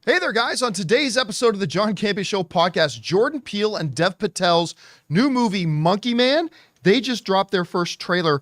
Hey there, guys. On today's episode of the John Campea Show podcast, Jordan Peele and Dev Patel's new movie, Monkey Man, they just dropped their first trailer,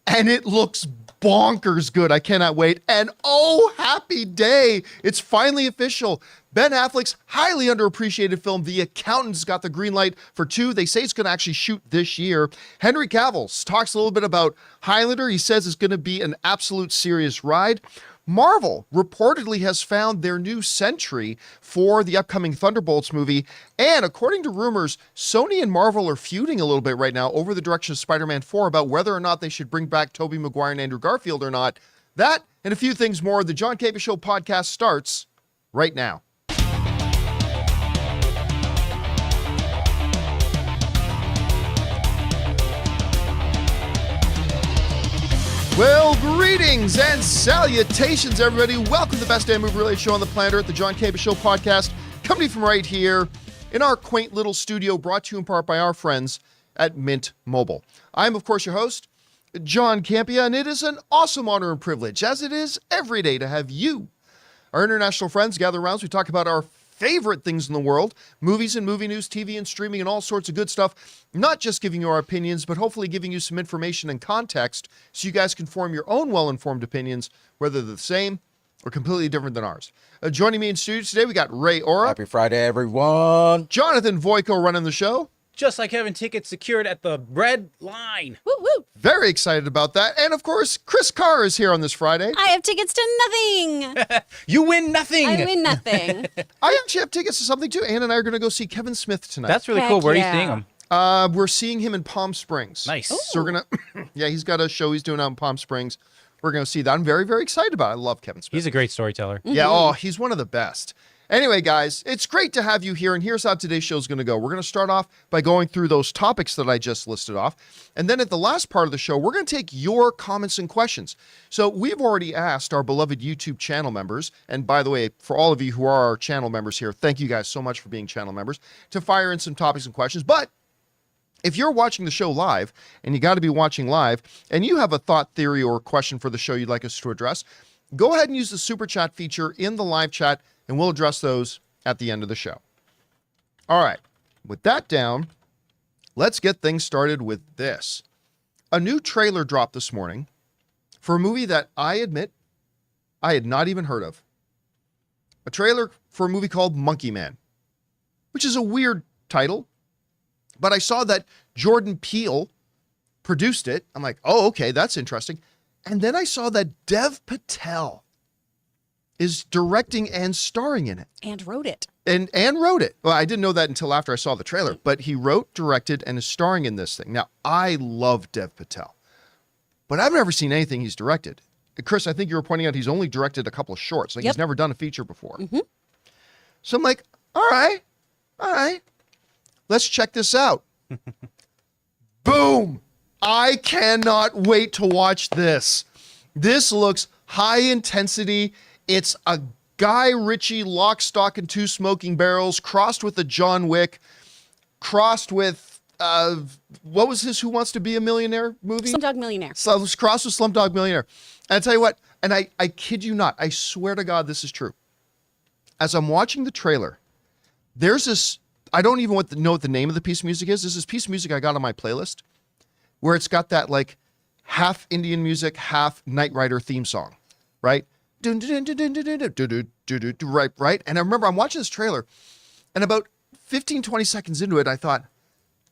and it looks bonkers good. I cannot wait. And oh, happy day. It's finally official. Ben Affleck's highly underappreciated film, The Accountant's got the green light for 2. They say it's going to actually shoot this year. Henry Cavill talks a little bit about Highlander. He says it's going to be an absolute serious ride. Marvel reportedly has found their new Sentry for the upcoming Thunderbolts movie. And according to rumors, Sony and Marvel are feuding a little bit right now over the direction of Spider-Man 4 about whether or not they should bring back Tobey Maguire and Andrew Garfield or not. That and a few things more. The John Campea Show podcast starts right now. Well, greetings and salutations, everybody. Welcome to the best damn movie-related show on the planet Earth, the John Campea Show podcast, coming from right here in our quaint little studio, brought to you in part by our friends at Mint Mobile. I'm, of course, your host, John Campea, and it is an awesome honor and privilege, as it is every day, to have you, our international friends, gather around as we talk about our favorite things in the world, movies and movie news, TV and streaming, and all sorts of good stuff. Not just giving you our opinions, but hopefully giving you some information and context so you guys can form your own well-informed opinions, whether they're the same or completely different than ours. Joining me in studio today, we got Ray Ora. Happy Friday, everyone. Jonathan Voico running the show. Just like having tickets secured at the bread line. Woo woo. Very excited about that. And of course, Chris Carr is here on this Friday. I have tickets to nothing. You win nothing. I win nothing. I actually have tickets to something too. Ann and I are going to go see Kevin Smith tonight. That's really Heck cool. Where are you yeah. seeing him? We're seeing him in Palm Springs. Nice. So we're going to, yeah, he's got a show he's doing out in Palm Springs. We're going to see that. I'm very, very excited about it. I love Kevin Smith. He's a great storyteller. Yeah, oh, he's one of the best. Anyway, guys, it's great to have you here, and here's how today's show is going to go. We're going to start off by going through those topics that I just listed off, and then at the last part of the show, we're going to take your comments and questions. So we've already asked our beloved YouTube channel members, and by the way, for all of you who are our channel members here, thank you guys so much for being channel members, to fire in some topics and questions. But if you're watching the show live, and you got to be watching live, and you have a thought, theory, or question for the show you'd like us to address, go ahead and use the super chat feature in the live chat, and we'll address those at the end of the show. All right, with that down, let's get things started with this. A new trailer dropped this morning for a movie that I admit I had not even heard of. A trailer for a movie called Monkey Man, which is a weird title, but I saw that Jordan Peele produced it. I'm like, oh, okay, that's interesting. And then I saw that Dev Patel is directing and starring in it. And wrote it. And wrote it. Well, I didn't know that until after I saw the trailer, but he wrote, directed, and is starring in this thing. Now, I love Dev Patel, but I've never seen anything he's directed. Chris, I think you were pointing out he's only directed a couple of shorts. Like, Yep. he's never done a feature before. Mm-hmm. So I'm like, all right, let's check this out. Boom! I cannot wait to watch this. This looks high intensity. It's a Guy Ritchie lock, stock, and two smoking barrels crossed with a John Wick, crossed with, what was his Who Wants to Be a Millionaire movie? Slumdog Millionaire. So it was crossed with Slumdog Millionaire. And I tell you what, and I kid you not, I swear to God this is true. As I'm watching the trailer, there's this, I don't even know what the name of the piece of music is. There's this piece of music I got on my playlist where it's got that like half Indian music, half Knight Rider theme song, right? Right. And I remember I'm watching this trailer, and about 15, 20 seconds into it, I thought,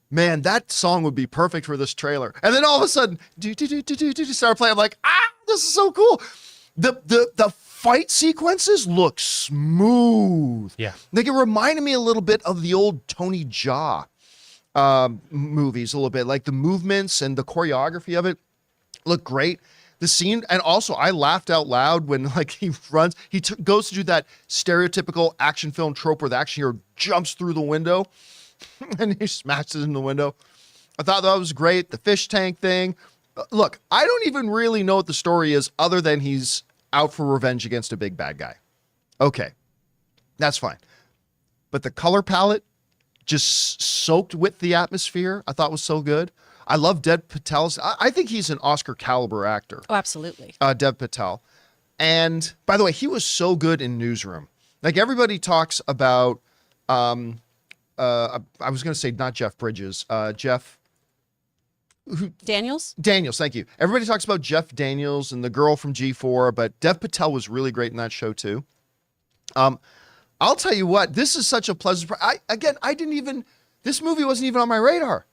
man, that song would be perfect for this trailer. And then all of a sudden, start playing. I'm like, this is so cool. The fight sequences look smooth. Yeah. Like, it reminded me a little bit of the old Tony Jaa movies a little bit. Like, the movements and the choreography of it look great. The scene, and also I laughed out loud when like he runs, goes to do that stereotypical action film trope where the action hero jumps through the window and he smashes in the window. I thought that was great. The fish tank thing. Look, I don't even really know what the story is other than he's out for revenge against a big bad guy. Okay, that's fine. But the color palette just soaked with the atmosphere, I thought was so good. I love Dev Patel's. I think he's an Oscar caliber actor. Oh, absolutely. Dev Patel. And by the way, he was so good in Newsroom. Like everybody talks about, I was going to say not Jeff Bridges, Jeff Daniels? Daniels. Thank you. Everybody talks about Jeff Daniels and the girl from G4, but Dev Patel was really great in that show too. I'll tell you what, this is such a pleasant. This movie wasn't even on my radar.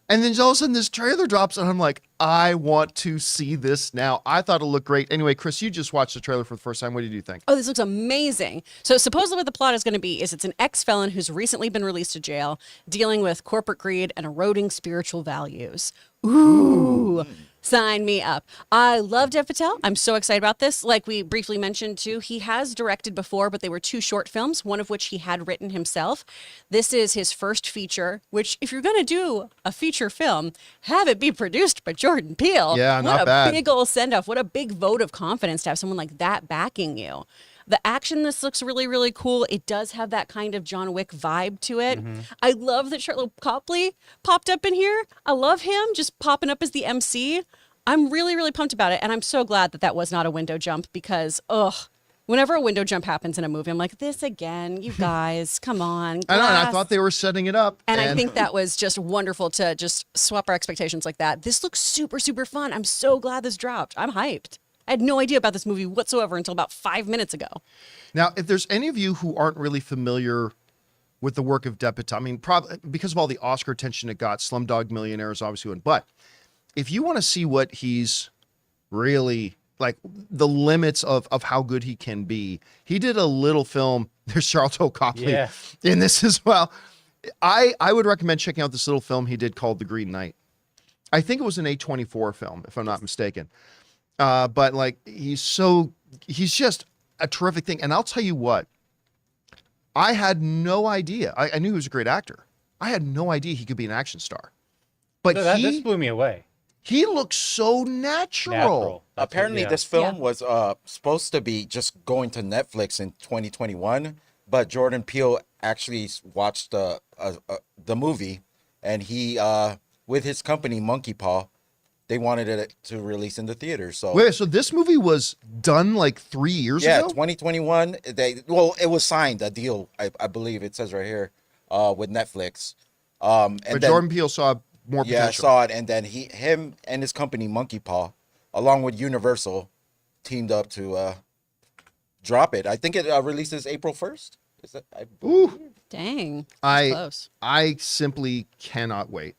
And then all of a sudden this trailer drops and I'm like, I want to see this now. I thought it looked great. Anyway, Chris, you just watched the trailer for the first time. What did you think? Oh, this looks amazing. So supposedly what the plot is going to be is it's an ex-felon who's recently been released to jail, dealing with corporate greed and eroding spiritual values. Ooh. Sign me up. I love Dev Patel. I'm so excited about this. Like we briefly mentioned too, he has directed before, but they were 2 short films, one of which he had written himself. This is his first feature, which if you're going to do a feature film, have it be produced by Jordan Peele. Yeah, not bad. What a big old send-off. What a big vote of confidence to have someone like that backing you. The action, this looks really, really cool. It does have that kind of John Wick vibe to it. I love that Charlotte Copley popped up in here. I love him just popping up as the MC. I'm really, really pumped about it. And I'm so glad that that was not a window jump because, whenever a window jump happens in a movie, I'm like, this again, you guys, come on. I know, and I glass. thought they were setting it up. And I think that was just wonderful to just swap our expectations like that. This looks super, super fun. I'm so glad this dropped. I'm hyped. I had no idea about this movie whatsoever until about 5 minutes ago. Now, if there's any of you who aren't really familiar with the work of Dev Patel, I mean, probably because of all the Oscar attention it got, Slumdog Millionaire is obviously one. But if you want to see what he's really like, the limits of how good he can be, he did a little film. There's Charlton Copley in this as well. I would recommend checking out this little film he did called The Green Knight. I think it was an A24 film, if I'm not mistaken. But like, he's just a terrific thing. And I'll tell you what, I had no idea. I knew he was a great actor. I had no idea he could be an action star. But This blew me away. He looks so natural. Apparently, this film was supposed to be just going to Netflix in 2021, but Jordan Peele actually watched the movie, and he, with his company Monkey Paw, they wanted it to release in the theater. So wait, so this movie was done like 3 years ago? Yeah, 2021. It was signed, a deal, I believe it says right here, with Netflix. But then Jordan Peele saw more potential. Yeah, I saw it, and then him and his company Monkey Paw, along with Universal, teamed up to drop it. I think it releases April 1st. Is that? Ooh, dang! Close. I simply cannot wait.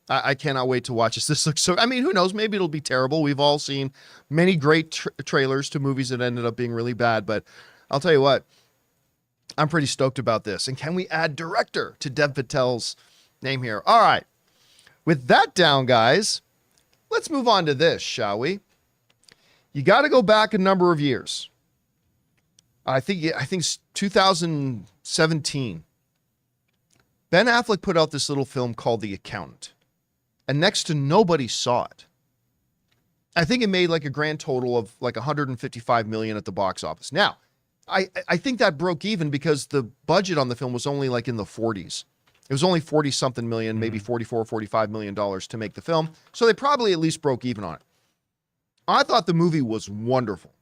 I cannot wait to watch this. This looks so. I mean, who knows? Maybe it'll be terrible. We've all seen many great trailers to movies that ended up being really bad. But I'll tell you what, I'm pretty stoked about this. And can we add director to Dev Patel's name here? All right. With that down, guys, let's move on to this, shall we? You got to go back a number of years. I think it's 2017. Ben Affleck put out this little film called The Accountant, and next to nobody saw it. I think it made like a grand total of like 155 million at the box office. Now, I think that broke even because the budget on the film was only like in the 40s. It was only 40 something million, maybe 44, 45 million dollars to make the film. So they probably at least broke even on it. I thought the movie was wonderful.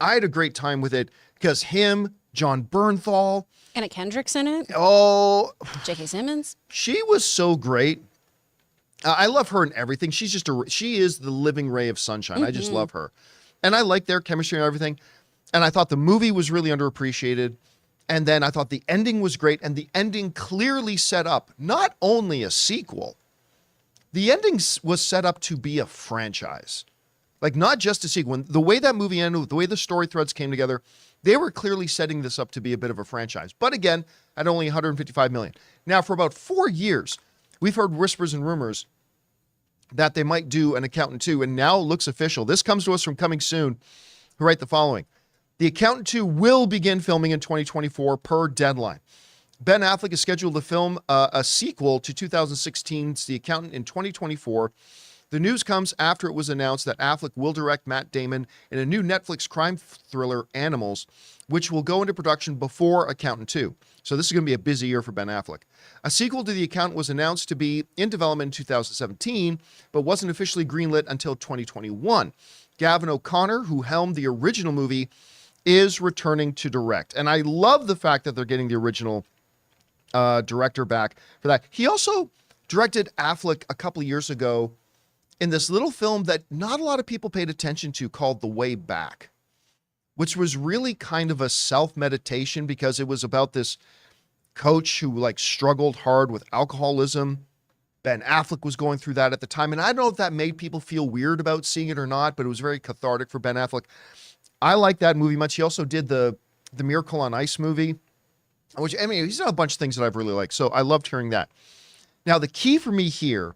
I had a great time with it because him, John Bernthal, Anna Kendrick's in it. Oh, J.K. Simmons. She was so great. I love her and everything. She is the living ray of sunshine. I just love her. And I like their chemistry and everything. And I thought the movie was really underappreciated. And then I thought the ending was great. And the ending clearly set up not only a sequel, the ending was set up to be a franchise. Like not just a sequel. The way that movie ended, the way the story threads came together, they were clearly setting this up to be a bit of a franchise. But again, at only 155 million. Now, for about 4 years, we've heard whispers and rumors that they might do An Accountant 2, and now it looks official. This comes to us from Coming Soon, who write the following. The Accountant 2 will begin filming in 2024 per deadline. Ben Affleck is scheduled to film a sequel to 2016's The Accountant in 2024. The news comes after it was announced that Affleck will direct Matt Damon in a new Netflix crime thriller, Animals, which will go into production before Accountant 2. So this is going to be a busy year for Ben Affleck. A sequel to The Accountant was announced to be in development in 2017, but wasn't officially greenlit until 2021. Gavin O'Connor, who helmed the original movie, is returning to direct. And I love the fact that they're getting the original director back for that. He also directed Affleck a couple of years ago in this little film that not a lot of people paid attention to called The Way Back, which was really kind of a self-meditation because it was about this coach who like struggled hard with alcoholism. Ben Affleck was going through that at the time. And I don't know if that made people feel weird about seeing it or not, but it was very cathartic for Ben Affleck. I like that movie much. He also did the Miracle on Ice movie, which, I mean, he's done a bunch of things that I've really liked. So I loved hearing that. Now, the key for me here,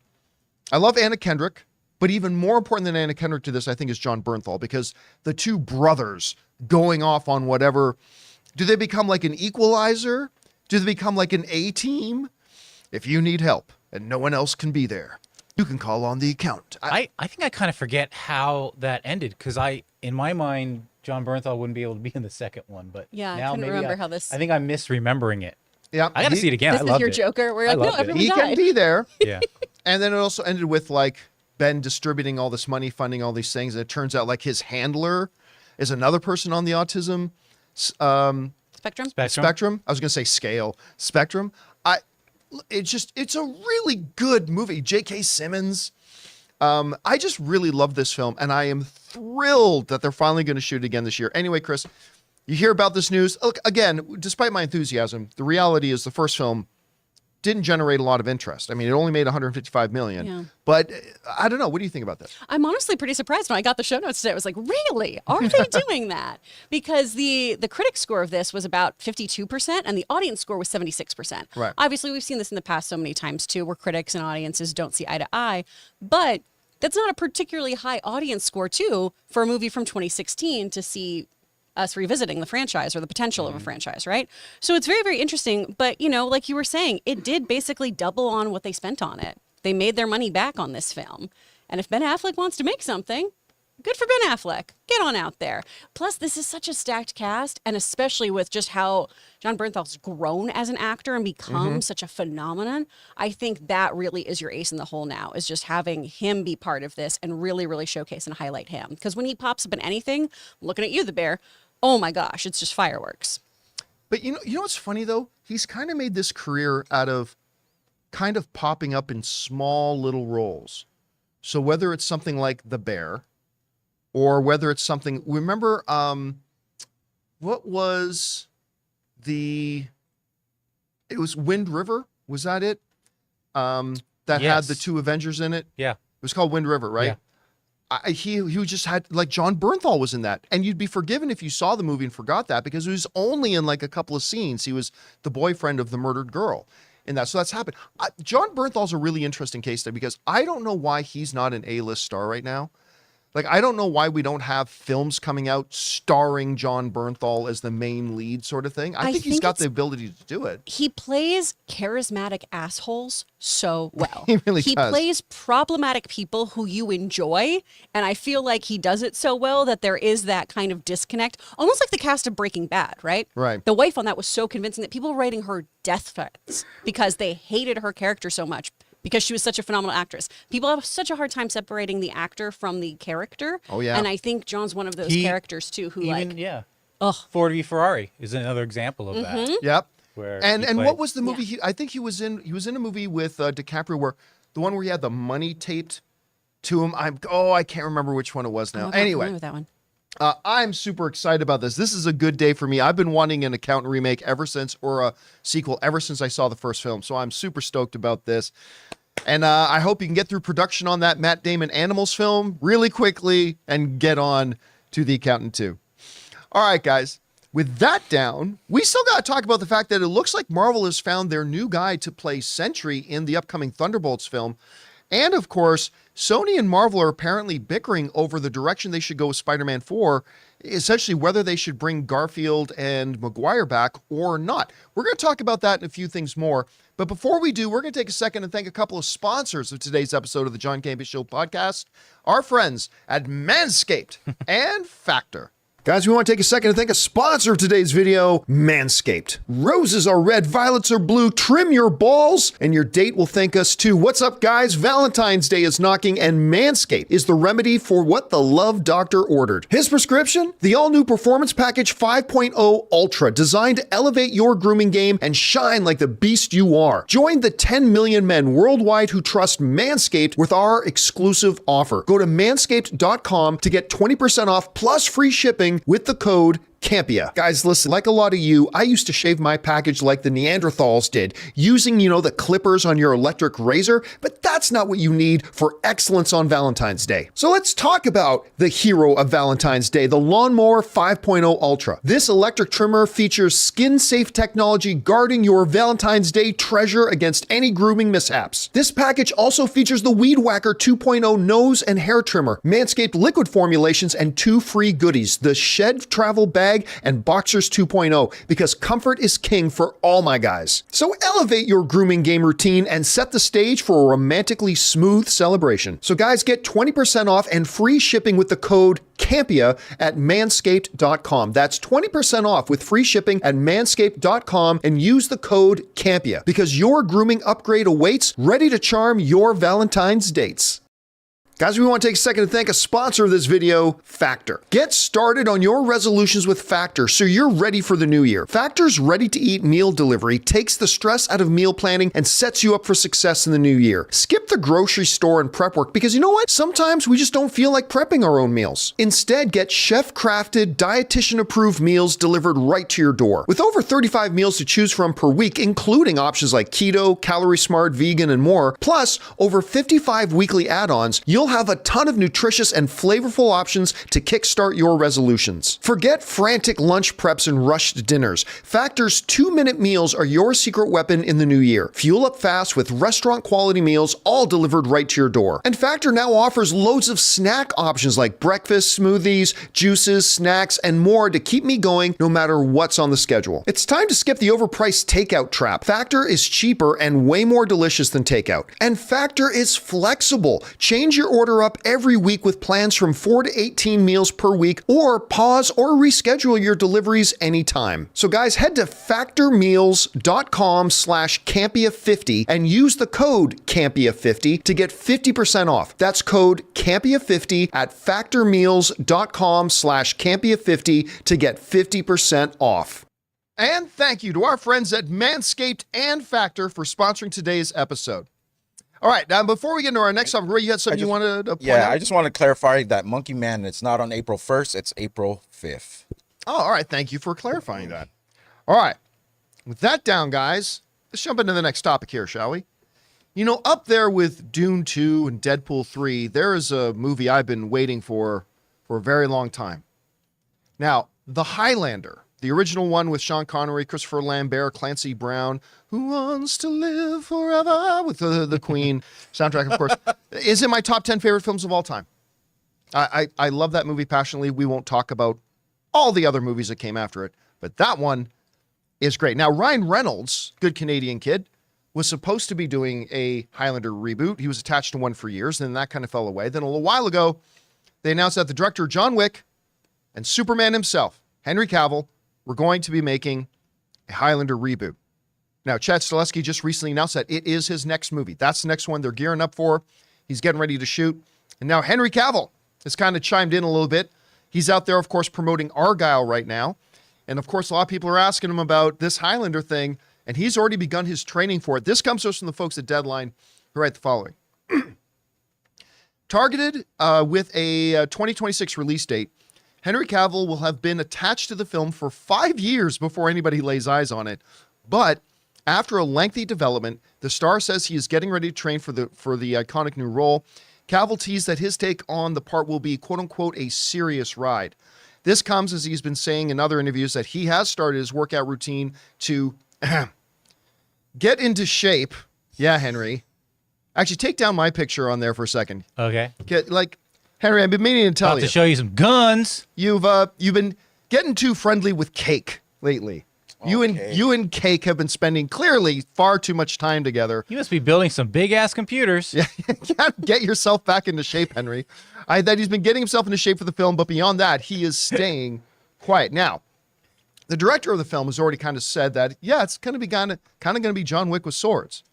I love Anna Kendrick, but even more important than Anna Kendrick to this, I think, is John Bernthal, because the two brothers going off on whatever, do they become like an equalizer? Do they become like an A-team? If you need help and no one else can be there, you can call on the accountant. I think I kind of forget how that ended, because in my mind, John Bernthal wouldn't be able to be in the second one, but Yeah, I now couldn't maybe remember how this. I think I'm misremembering it. Yeah, I got to see it again. This I is loved your it. Joker. We're I like, no, loved it. everyone he can died. be there. Yeah. And then it also ended with like Ben distributing all this money, funding all these things. And it turns out like his handler is another person on the autism Spectrum. spectrum. I was going to say scale spectrum. It's a really good movie. J.K. Simmons. I just really love this film, and I am thrilled that they're finally going to shoot it again this year. Anyway, Chris, you hear about this news. Look, again, despite my enthusiasm, the reality is the first film didn't generate a lot of interest. I mean, it only made 155 million. Yeah. But I don't know. What do you think about this? I'm honestly pretty surprised when I got the show notes today. I was like, really? Are they doing that? Because the critic score of this was about 52% and the audience score was 76%. Right. Obviously, we've seen this in the past so many times too, where critics and audiences don't see eye to eye. But that's not a particularly high audience score too for a movie from 2016 to see us revisiting the franchise or the potential of a franchise, right? So it's very, very interesting. But, you know, like you were saying, it did basically double on what they spent on it. They made their money back on this film. And if Ben Affleck wants to make something, good for Ben Affleck. Get on out there. Plus, this is such a stacked cast, and especially with just how John Bernthal's grown as an actor and become such a phenomenon, I think that really is your ace in the hole now, is just having him be part of this and really, really showcase and highlight him. Because when he pops up in anything, looking at you, the bear, oh my gosh, it's just fireworks. But you know what's funny though? He's kind of made this career out of kind of popping up in small little roles. So whether it's something like The Bear, or whether it's something, remember, what was it was Wind River? Was that it? That had Yes. the two Avengers in it? Yeah. It was called Wind River, right? Yeah. He just had, like, John Bernthal was in that, and you'd be forgiven if you saw the movie and forgot that, because it was only in like a couple of scenes. He was the boyfriend of the murdered girl in that. So that's happened. John Bernthal's a really interesting case study, because I don't know why he's not an A-list star right now. Like, I don't know why we don't have films coming out starring John Bernthal as the main lead sort of thing. I think he's got the ability to do it. He plays charismatic assholes so well. He really does. Plays problematic people who you enjoy, and I feel like he does it so well that there is that kind of disconnect, almost like the cast of Breaking Bad, right? Right. The wife on that was so convincing that people were writing her death threats because they hated her character so much, because she was such a phenomenal actress. People have such a hard time separating the actor from the character. Oh, yeah. And I think John's one of those characters too, who Yeah. ugh. Ford v Ferrari is another example of that. Yep. Where And he what played- was the movie? I think he was in a movie with DiCaprio, where the one where he had the money taped to him. I can't remember which one it was now. I'm not familiar Anyway, with that one. I'm super excited about this. This is a good day for me. I've been wanting an Accountant remake ever since, or a sequel ever since I saw the first film. So I'm super stoked about this. And I hope you can get through production on that Matt Damon Animals film really quickly and get on to The Accountant 2. All right, guys. With that down, we still got to talk about the fact that it looks like Marvel has found their new guy to play Sentry in the upcoming Thunderbolts film. And of course, Sony and Marvel are apparently bickering over the direction they should go with Spider-Man 4, essentially whether they should bring Garfield and Maguire back or not. We're going to talk about that and a few things more. But before we do, we're going to take a second and thank a couple of sponsors of today's episode of the John Campea Show podcast, our friends at Manscaped and Factor. Guys, we want to take a second to thank a sponsor of today's video, Manscaped. Roses are red, violets are blue, trim your balls, and your date will thank us too. What's up, guys? Valentine's Day is knocking, and Manscaped is the remedy for what the love doctor ordered. His prescription? The all-new Performance Package 5.0 Ultra, designed to elevate your grooming game and shine like the beast you are. Join the 10 million men worldwide who trust Manscaped with our exclusive offer. Go to manscaped.com to get 20% off plus free shipping with the code Campea. Guys, listen, like a lot of you, I used to shave my package like the Neanderthals did, using, the clippers on your electric razor, but that's not what you need for excellence on Valentine's Day. So let's talk about the hero of Valentine's Day, the Lawnmower 5.0 Ultra. This electric trimmer features skin-safe technology guarding your Valentine's Day treasure against any grooming mishaps. This package also features the Weed Whacker 2.0 nose and hair trimmer, Manscaped liquid formulations, and 2 free goodies, the Shed Travel Bag and Boxers 2.0, because comfort is king for all my guys. So elevate your grooming game routine and set the stage for a romantically smooth celebration. So guys, get 20% off and free shipping with the code Campea at manscaped.com. That's 20% off with free shipping at manscaped.com and use the code Campea because your grooming upgrade awaits, ready to charm your Valentine's dates. Guys, we want to take a second to thank a sponsor of this video, Factor. Get started on your resolutions with Factor so you're ready for the new year. Factor's ready-to-eat meal delivery takes the stress out of meal planning and sets you up for success in the new year. Skip the grocery store and prep work because you know what? Sometimes we just don't feel like prepping our own meals. Instead, get chef-crafted, dietitian-approved meals delivered right to your door. With over 35 meals to choose from per week, including options like keto, calorie smart, vegan, and more, plus over 55 weekly add-ons, you'll have a ton of nutritious and flavorful options to kickstart your resolutions. Forget frantic lunch preps and rushed dinners. Factor's 2-minute meals are your secret weapon in the new year. Fuel up fast with restaurant-quality meals, all delivered right to your door. And Factor now offers loads of snack options like breakfast, smoothies, juices, snacks, and more to keep me going no matter what's on the schedule. It's time to skip the overpriced takeout trap. Factor is cheaper and way more delicious than takeout. And Factor is flexible. Change your order up every week with plans from 4 to 18 meals per week, or pause or reschedule your deliveries anytime. So guys, head to factormeals.com/Campea50 and use the code Campea50 to get 50% off. That's code Campea50 at factormeals.com/Campea50 to get 50% off. And thank you to our friends at Manscaped and Factor for sponsoring today's episode. All right, now before we get into our next topic, Ray, you had something you wanted to point out? I just want to clarify that Monkey Man, it's not on April 1st, it's April 5th. Oh, all right, thank you for clarifying that. All right, with that down, guys, let's jump into the next topic here, shall we? Up there with Dune 2 and Deadpool 3, there is a movie I've been waiting for a very long time. Now, The Highlander, the original one with Sean Connery, Christopher Lambert, Clancy Brown, Who Wants to Live Forever, with the Queen soundtrack, of course, is in my top 10 favorite films of all time. I love that movie passionately. We won't talk about all the other movies that came after it, but that one is great. Now, Ryan Reynolds, good Canadian kid, was supposed to be doing a Highlander reboot. He was attached to one for years, and then that kind of fell away. Then a little while ago, they announced that the director, John Wick, and Superman himself, Henry Cavill, we're going to be making a Highlander reboot. Now, Chad Stahelski just recently announced that it is his next movie. That's the next one they're gearing up for. He's getting ready to shoot. And now Henry Cavill has kind of chimed in a little bit. He's out there, of course, promoting Argyle right now. And, of course, a lot of people are asking him about this Highlander thing, and he's already begun his training for it. This comes to us from the folks at Deadline who write the following. Targeted with a 2026 release date, Henry Cavill will have been attached to the film for 5 years before anybody lays eyes on it. But after a lengthy development, the star says he is getting ready to train for the iconic new role. Cavill teased that his take on the part will be, quote unquote, a serious ride. This comes as he's been saying in other interviews that he has started his workout routine to get into shape. Yeah, Henry. Actually, take down my picture on there for a second. Okay. Henry, I've been meaning to tell About to show you some guns. You've been getting too friendly with cake lately. Okay. You and Cake have been spending clearly far too much time together. You must be building some big ass computers. Yeah, get yourself back into shape, Henry. That he's been getting himself into shape for the film, but beyond that, he is staying quiet. Now, the director of the film has already kind of said that, yeah, it's going to be kind of going to be John Wick with swords,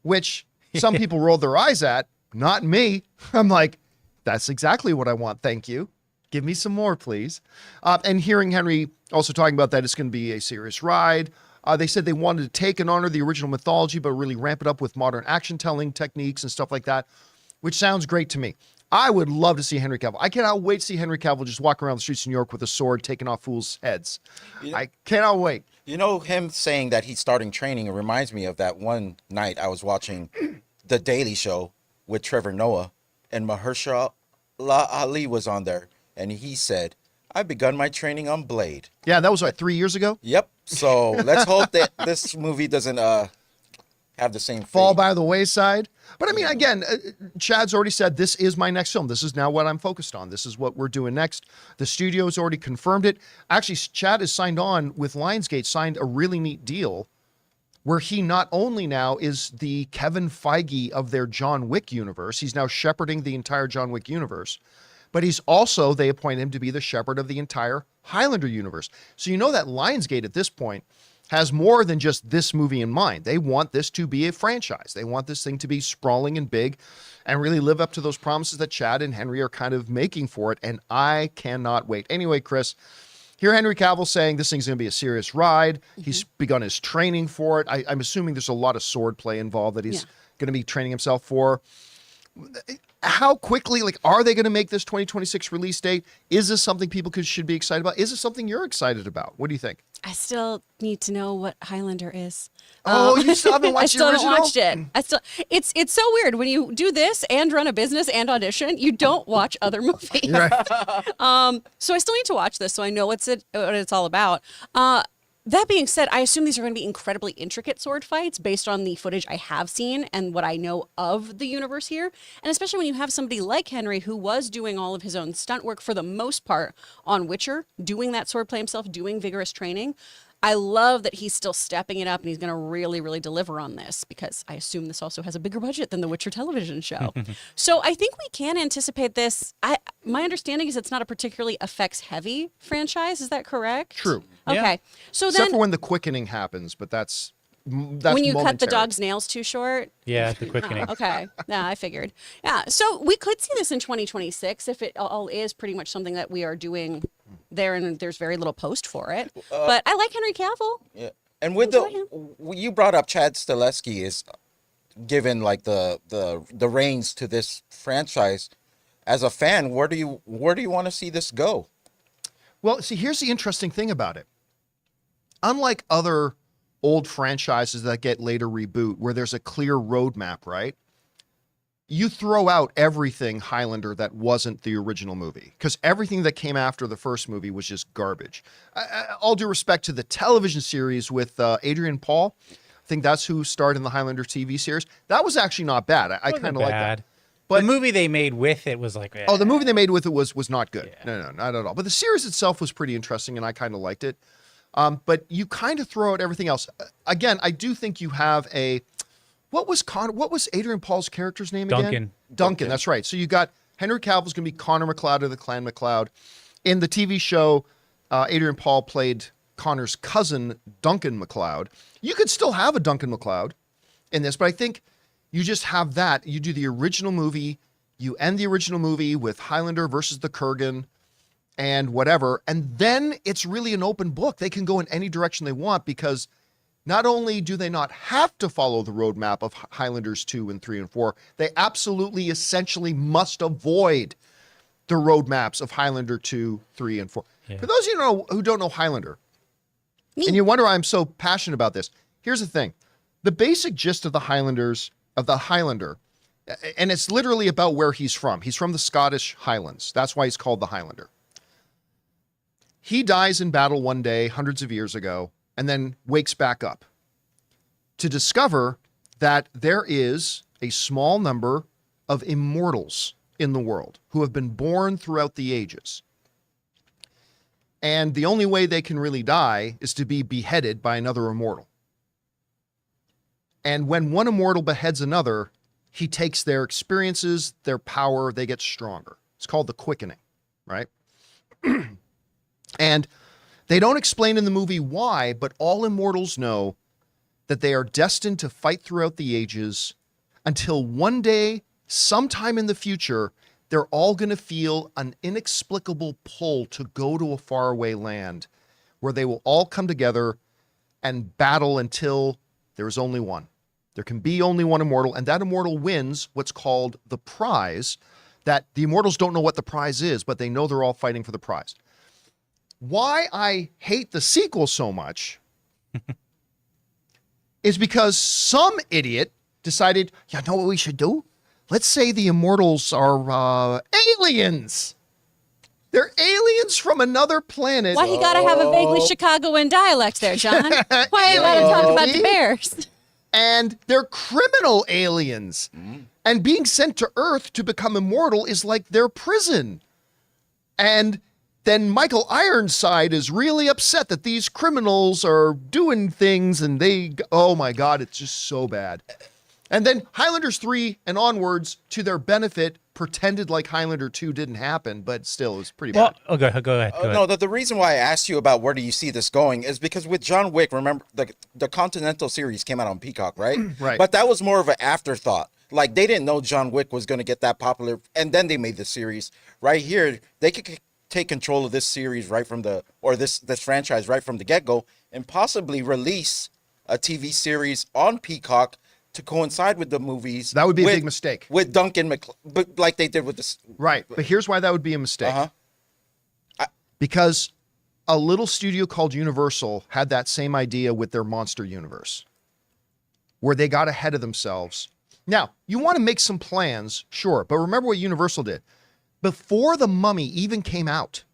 which some people rolled their eyes at, not me. I'm like, that's exactly what I want. Thank you. Give me some more, please. And hearing Henry also talking about that it's going to be a serious ride. They said they wanted to take and honor the original mythology, but really ramp it up with modern action telling techniques and stuff like that, which sounds great to me. I would love to see Henry Cavill. I cannot wait to see Henry Cavill just walk around the streets of New York with a sword taking off fools' heads. Yeah. I cannot wait. You know, him saying that he's starting training, it reminds me of that one night I was watching The Daily Show with Trevor Noah, and Mahershala Ali was on there, and he said, I've begun my training on Blade. Yeah, that was, 3 years ago? Yep. So let's hope that this movie doesn't have the same fall fate. by the wayside. But I mean, again, Chad's already said this is my next film. This is now what I'm focused on. This is what we're doing next. The studio's already confirmed it. Actually, Chad has signed on with Lionsgate, signed a really neat deal where he not only now is the Kevin Feige of their John Wick universe, he's now shepherding the entire John Wick universe, but he's also, they appoint him to be the shepherd of the entire Highlander universe. So you know that Lionsgate at this point has more than just this movie in mind. They want this to be a franchise. They want this thing to be sprawling and big and really live up to those promises that Chad and Henry are kind of making for it. And I cannot wait. Anyway, Chris, hear Henry Cavill saying this thing's going to be a serious ride. Mm-hmm. He's begun his training for it. I'm assuming there's a lot of sword play involved that he's going to be training himself for. How quickly, are they going to make this 2026 release date? Is this something people should be excited about? Is this something you're excited about? What do you think? I still need to know what Highlander is. Oh, you still haven't watched the original? I still haven't watched it. It's so weird when you do this and run a business and audition, you don't watch other movies. Right. So I still need to watch this so I know what it's all about. That being said, I assume these are going to be incredibly intricate sword fights based on the footage I have seen and what I know of the universe here. And especially when you have somebody like Henry who was doing all of his own stunt work for the most part on Witcher, doing that sword play himself, doing vigorous training. I love that he's still stepping it up and he's going to really, really deliver on this because I assume this also has a bigger budget than the Witcher television show. So I think we can anticipate this. My understanding is it's not a particularly effects-heavy franchise. Is that correct? True. Okay. Yeah. So then, except for when the quickening happens, but that's when you momentary. cut the dog's nails too short. Yeah, the quickening. Okay. Yeah, I figured. Yeah. So we could see this in 2026 if it all is pretty much something that we are doing there, and there's very little post for it. But I like Henry Cavill. Yeah. And with you brought up Chad Stileski is given the reins to this franchise. As a fan, where do you want to see this go? Well, see, here's the interesting thing about it. Unlike other old franchises that get later reboot, where there's a clear roadmap, right? You throw out everything Highlander that wasn't the original movie, because everything that came after the first movie was just garbage. All due respect to the television series with Adrian Paul, I think that's who starred in the Highlander TV series. That was actually not bad. I kind of like that. But the movie they made with it was like, oh, the movie they made with it was not good. Yeah. No, not at all. But the series itself was pretty interesting, and I kind of liked it. But you kind of throw out everything else. Again, I do think you have what was Adrian Paul's character's name again? Duncan, that's right. So you got Henry Cavill's going to be Connor MacLeod of the Clan MacLeod. In the TV show, Adrian Paul played Connor's cousin, Duncan MacLeod. You could still have a Duncan MacLeod in this, but I think you just have that. You do the original movie, you end the original movie with Highlander versus the Kurgan and whatever, and then it's really an open book. They can go in any direction they want because not only do they not have to follow the roadmap of Highlanders 2 and 3 and 4, they absolutely essentially must avoid the roadmaps of Highlander 2, 3, and 4. Yeah. For those of you who don't know Highlander, and you wonder why I'm so passionate about this, here's the thing. The basic gist of the Highlander, and it's literally about where he's from. He's from the Scottish Highlands. That's why he's called the Highlander. He dies in battle one day, hundreds of years ago, and then wakes back up to discover that there is a small number of immortals in the world who have been born throughout the ages. And the only way they can really die is to be beheaded by another immortal. And when one immortal beheads another, he takes their experiences, their power, they get stronger. It's called the quickening, right? And they don't explain in the movie why, but all immortals know that they are destined to fight throughout the ages until one day, sometime in the future, they're all going to feel an inexplicable pull to go to a faraway land where they will all come together and battle until there is only one. There can be only one immortal, and that immortal wins what's called the prize, that the immortals don't know what the prize is, but they know they're all fighting for the prize. Why I hate the sequel so much is because some idiot decided, you know what we should do? Let's say the immortals are aliens. They're aliens from another planet. Why you gotta have a vaguely Chicagoan dialect there, John? Why you gotta talk about the bears? And they're criminal aliens. And being sent to Earth to become immortal is like their prison. And then Michael Ironside is really upset that these criminals are doing things and they, oh my God, it's just so bad. And then Highlanders 3 and onwards, to their benefit, pretended like Highlander 2 didn't happen, but still, it was pretty bad. Oh, go ahead. No, the reason why I asked you about where do you see this going is because with John Wick, remember, the Continental series came out on Peacock, right? Right. But that was more of an afterthought. Like, they didn't know John Wick was going to get that popular, and then they made the series. Right here, they could take control of this series right from this franchise right from the get-go and possibly release a TV series on Peacock to coincide with the movies. That would be a big mistake. With Duncan but like they did with this. Right, but here's why that would be a mistake. Because a little studio called Universal had that same idea with their Monster Universe, where they got ahead of themselves. Now, you want to make some plans, sure, but remember what Universal did. Before The Mummy even came out,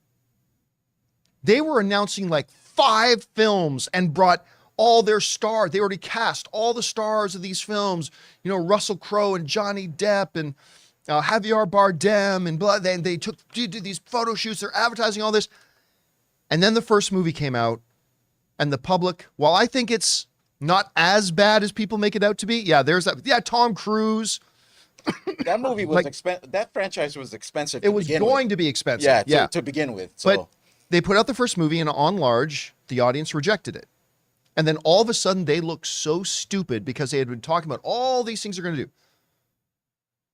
they were announcing like 5 films and brought all their stars. They already cast all the stars of these films, you know, Russell Crowe and Johnny Depp and Javier Bardem and blah. They did these photo shoots, they're advertising all this. And then the first movie came out, and the public, while I think it's not as bad as people make it out to be, yeah, there's that. Yeah, Tom Cruise. That movie was expensive. That franchise was expensive. It was going to be expensive. Yeah, to begin with. So. But they put out the first movie, and on large, the audience rejected it. And then all of a sudden, they look so stupid because they had been talking about all these things they're going to do.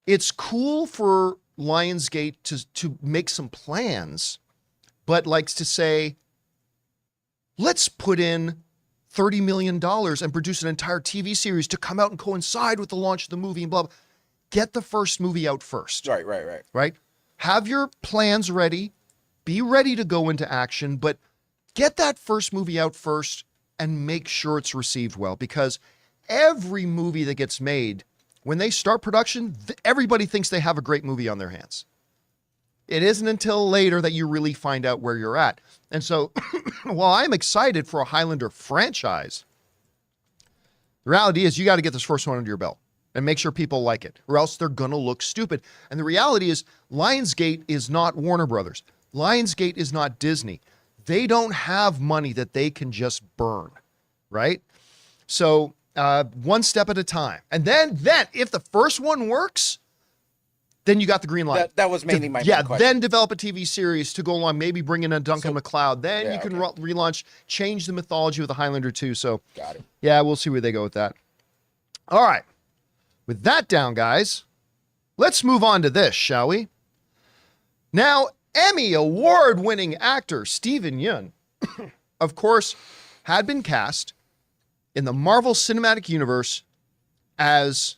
It's cool for Lionsgate to make some plans, but likes to say, let's put in $30 million and produce an entire TV series to come out and coincide with the launch of the movie and blah, blah. Get the first movie out first. Right? Have your plans ready. Be ready to go into action, but get that first movie out first and make sure it's received well, because every movie that gets made, when they start production, everybody thinks they have a great movie on their hands. It isn't until later that you really find out where you're at. And so while I'm excited for a Highlander franchise, the reality is you got to get this first one under your belt and make sure people like it, or else they're going to look stupid. And the reality is Lionsgate is not Warner Brothers. Lionsgate is not Disney. They don't have money that they can just burn, right? So one step at a time. And then if the first one works, then you got the green light. That was mainly my question. Then develop a TV series to go along, maybe bring in a Duncan MacLeod. Then you can relaunch, change the mythology with the Highlander 2. So got it. Yeah, we'll see where they go with that. All right. With that down, guys, let's move on to this, shall we? Now, Emmy award-winning actor Steven Yeun, of course, had been cast in the Marvel Cinematic Universe as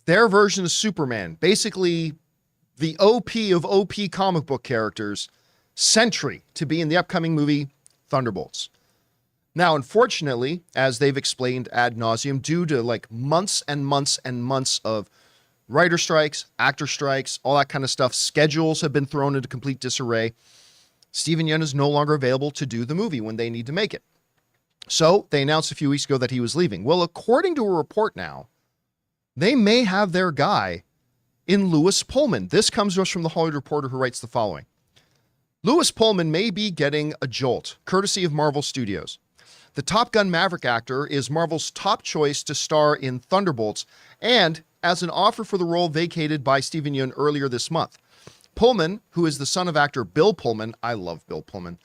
their version of Superman, basically the OP of OP comic book characters, Sentry, to be in the upcoming movie Thunderbolts. Now, unfortunately, as they've explained ad nauseum, due to like months and months and months of writer strikes, actor strikes, all that kind of stuff, schedules have been thrown into complete disarray. Steven Yeun is no longer available to do the movie when they need to make it. So they announced a few weeks ago that he was leaving. Well, according to a report now, they may have their guy in Lewis Pullman. This comes to us from the Hollywood Reporter, who writes the following. Lewis Pullman may be getting a jolt, courtesy of Marvel Studios. The Top Gun Maverick actor is Marvel's top choice to star in Thunderbolts, and as an offer for the role vacated by Steven Yeun earlier this month. Pullman, who is the son of actor Bill Pullman, I love Bill Pullman,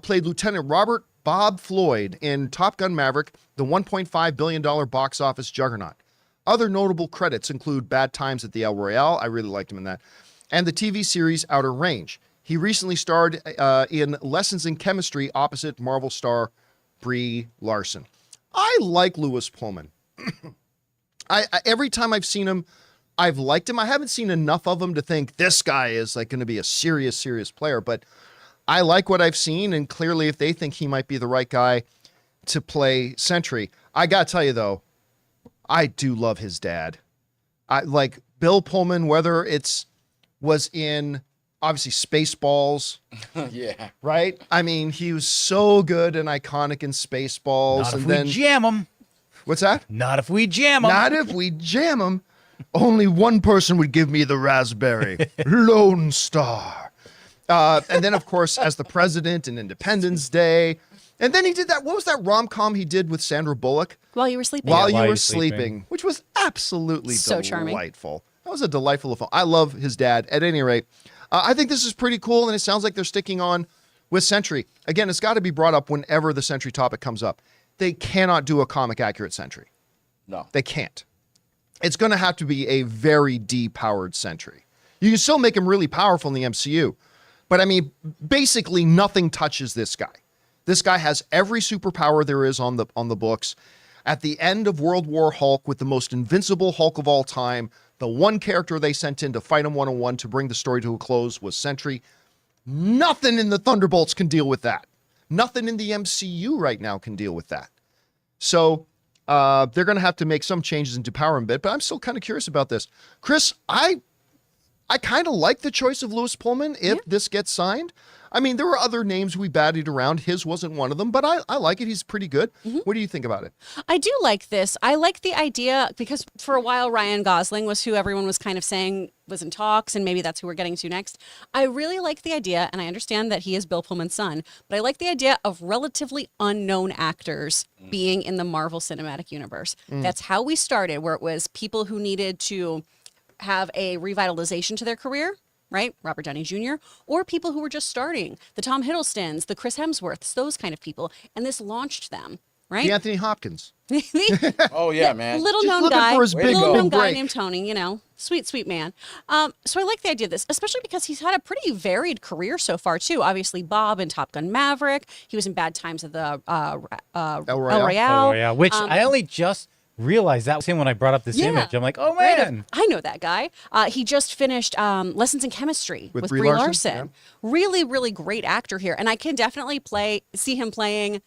played Lieutenant Robert Bob Floyd in Top Gun Maverick, the $1.5 billion box office juggernaut. Other notable credits include Bad Times at the El Royale, I really liked him in that, and the TV series Outer Range. He recently starred in Lessons in Chemistry opposite Marvel star Brie Larson. I like Lewis Pullman. I every time I've seen him, I've liked him. I haven't seen enough of him to think this guy is like going to be a serious player, but I like what I've seen, and clearly if they think he might be the right guy to play Sentry, I got to tell you though, I do love his dad. I like Bill Pullman, whether was in obviously Spaceballs. Yeah. Right? I mean, he was so good and iconic in Spaceballs. Not if and we then jam them. What's that? Not if we jam them. Not if we jam them. Only one person would give me the raspberry. Lone Star. And then, of course, as the president in Independence Day. And then he did that. What was that rom-com he did with Sandra Bullock? While you were sleeping. While While you you were were sleeping. sleeping, which was absolutely So charming. delightful. That was a delightful film. I love his dad. At any rate, I think this is pretty cool, and it sounds like they're sticking on with Sentry. Again, it's got to be brought up whenever the Sentry topic comes up. They cannot do a comic-accurate Sentry. No. They can't. It's going to have to be a very depowered Sentry. You can still make him really powerful in the MCU, but I mean, basically nothing touches this guy. This guy has every superpower there is on the books. At the end of World War Hulk, with the most invincible Hulk of all time, the one character they sent in to fight him one-on-one to bring the story to a close was Sentry. Nothing in the Thunderbolts can deal with that. Nothing in the MCU right now can deal with that. So they're going to have to make some changes and depower him a bit, but I'm still kind of curious about this. Chris, I kind of like the choice of Lewis Pullman if this gets signed. I mean, there were other names we batted around. His wasn't one of them, but I like it. He's pretty good. What do you think about it? I do like this. I like the idea because for a while Ryan Gosling was who everyone was kind of saying was in talks, and maybe that's who we're getting to next. I really like the idea, and I understand that he is Bill Pullman's son, but I like the idea of relatively unknown actors being in the Marvel Cinematic Universe. That's how we started, where it was people who needed to have a revitalization to their career, right? Robert Downey Jr., or people who were just starting, the Tom Hiddlestons, the Chris Hemsworths, those kind of people. And this launched them, right? The Anthony Hopkins. Oh, yeah, man. Little Just known looking guy, for his big little known guy break. named Tony, you know, sweet man. So I like the idea of this, especially because he's had a pretty varied career so far too. Obviously, Bob in Top Gun Maverick. He was in Bad Times at the El Royale. Oh, yeah. Which I only just realized that was him when I brought up this Yeah. image. I'm like, oh, Right, man. I know that guy. He just finished Lessons in Chemistry With with Brie Brie Larson, Larson. Really, really great actor here, and I can definitely see him playing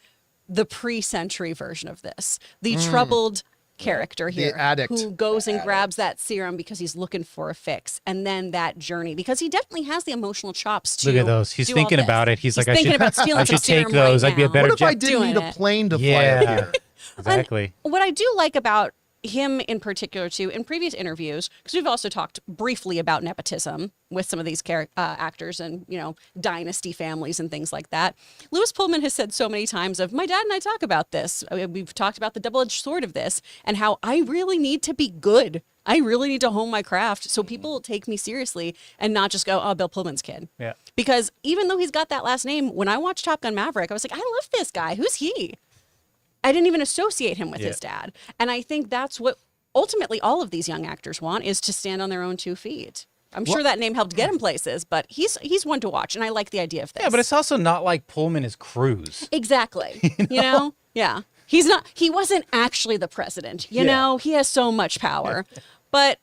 the pre-Sentry version of this, the troubled character here, addict. who goes and grabs that serum because he's looking for a fix, and then that journey because he definitely has the emotional chops to Look at those. He's do all thinking this. about it. He's like, I thinking should- about stealing I some should take serum those. right I'd be a now. better What if I jet- didn't Doing need a it. plane to fly Yeah. up here? Exactly. What I do like about him in particular too, in previous interviews, because we've also talked briefly about nepotism with some of these actors and, you know, dynasty families and things like that. Lewis Pullman has said so many times of, my dad and I talk about this. We've talked about the double-edged sword of this and how I really need to be good. I really need to hone my craft so people will take me seriously and not just go, oh, Bill Pullman's kid. Yeah. Because even though he's got that last name, when I watched Top Gun Maverick, I was like, I love this guy. Who's he? I didn't even associate him with his dad. And I think that's what ultimately all of these young actors want, is to stand on their own 2 feet. I'm sure that name helped get him places, but he's one to watch, and I like the idea of this. Yeah, but it's also not like Pullman is Cruise. Exactly. You know? Yeah. He wasn't actually the president. You know, he has so much power. But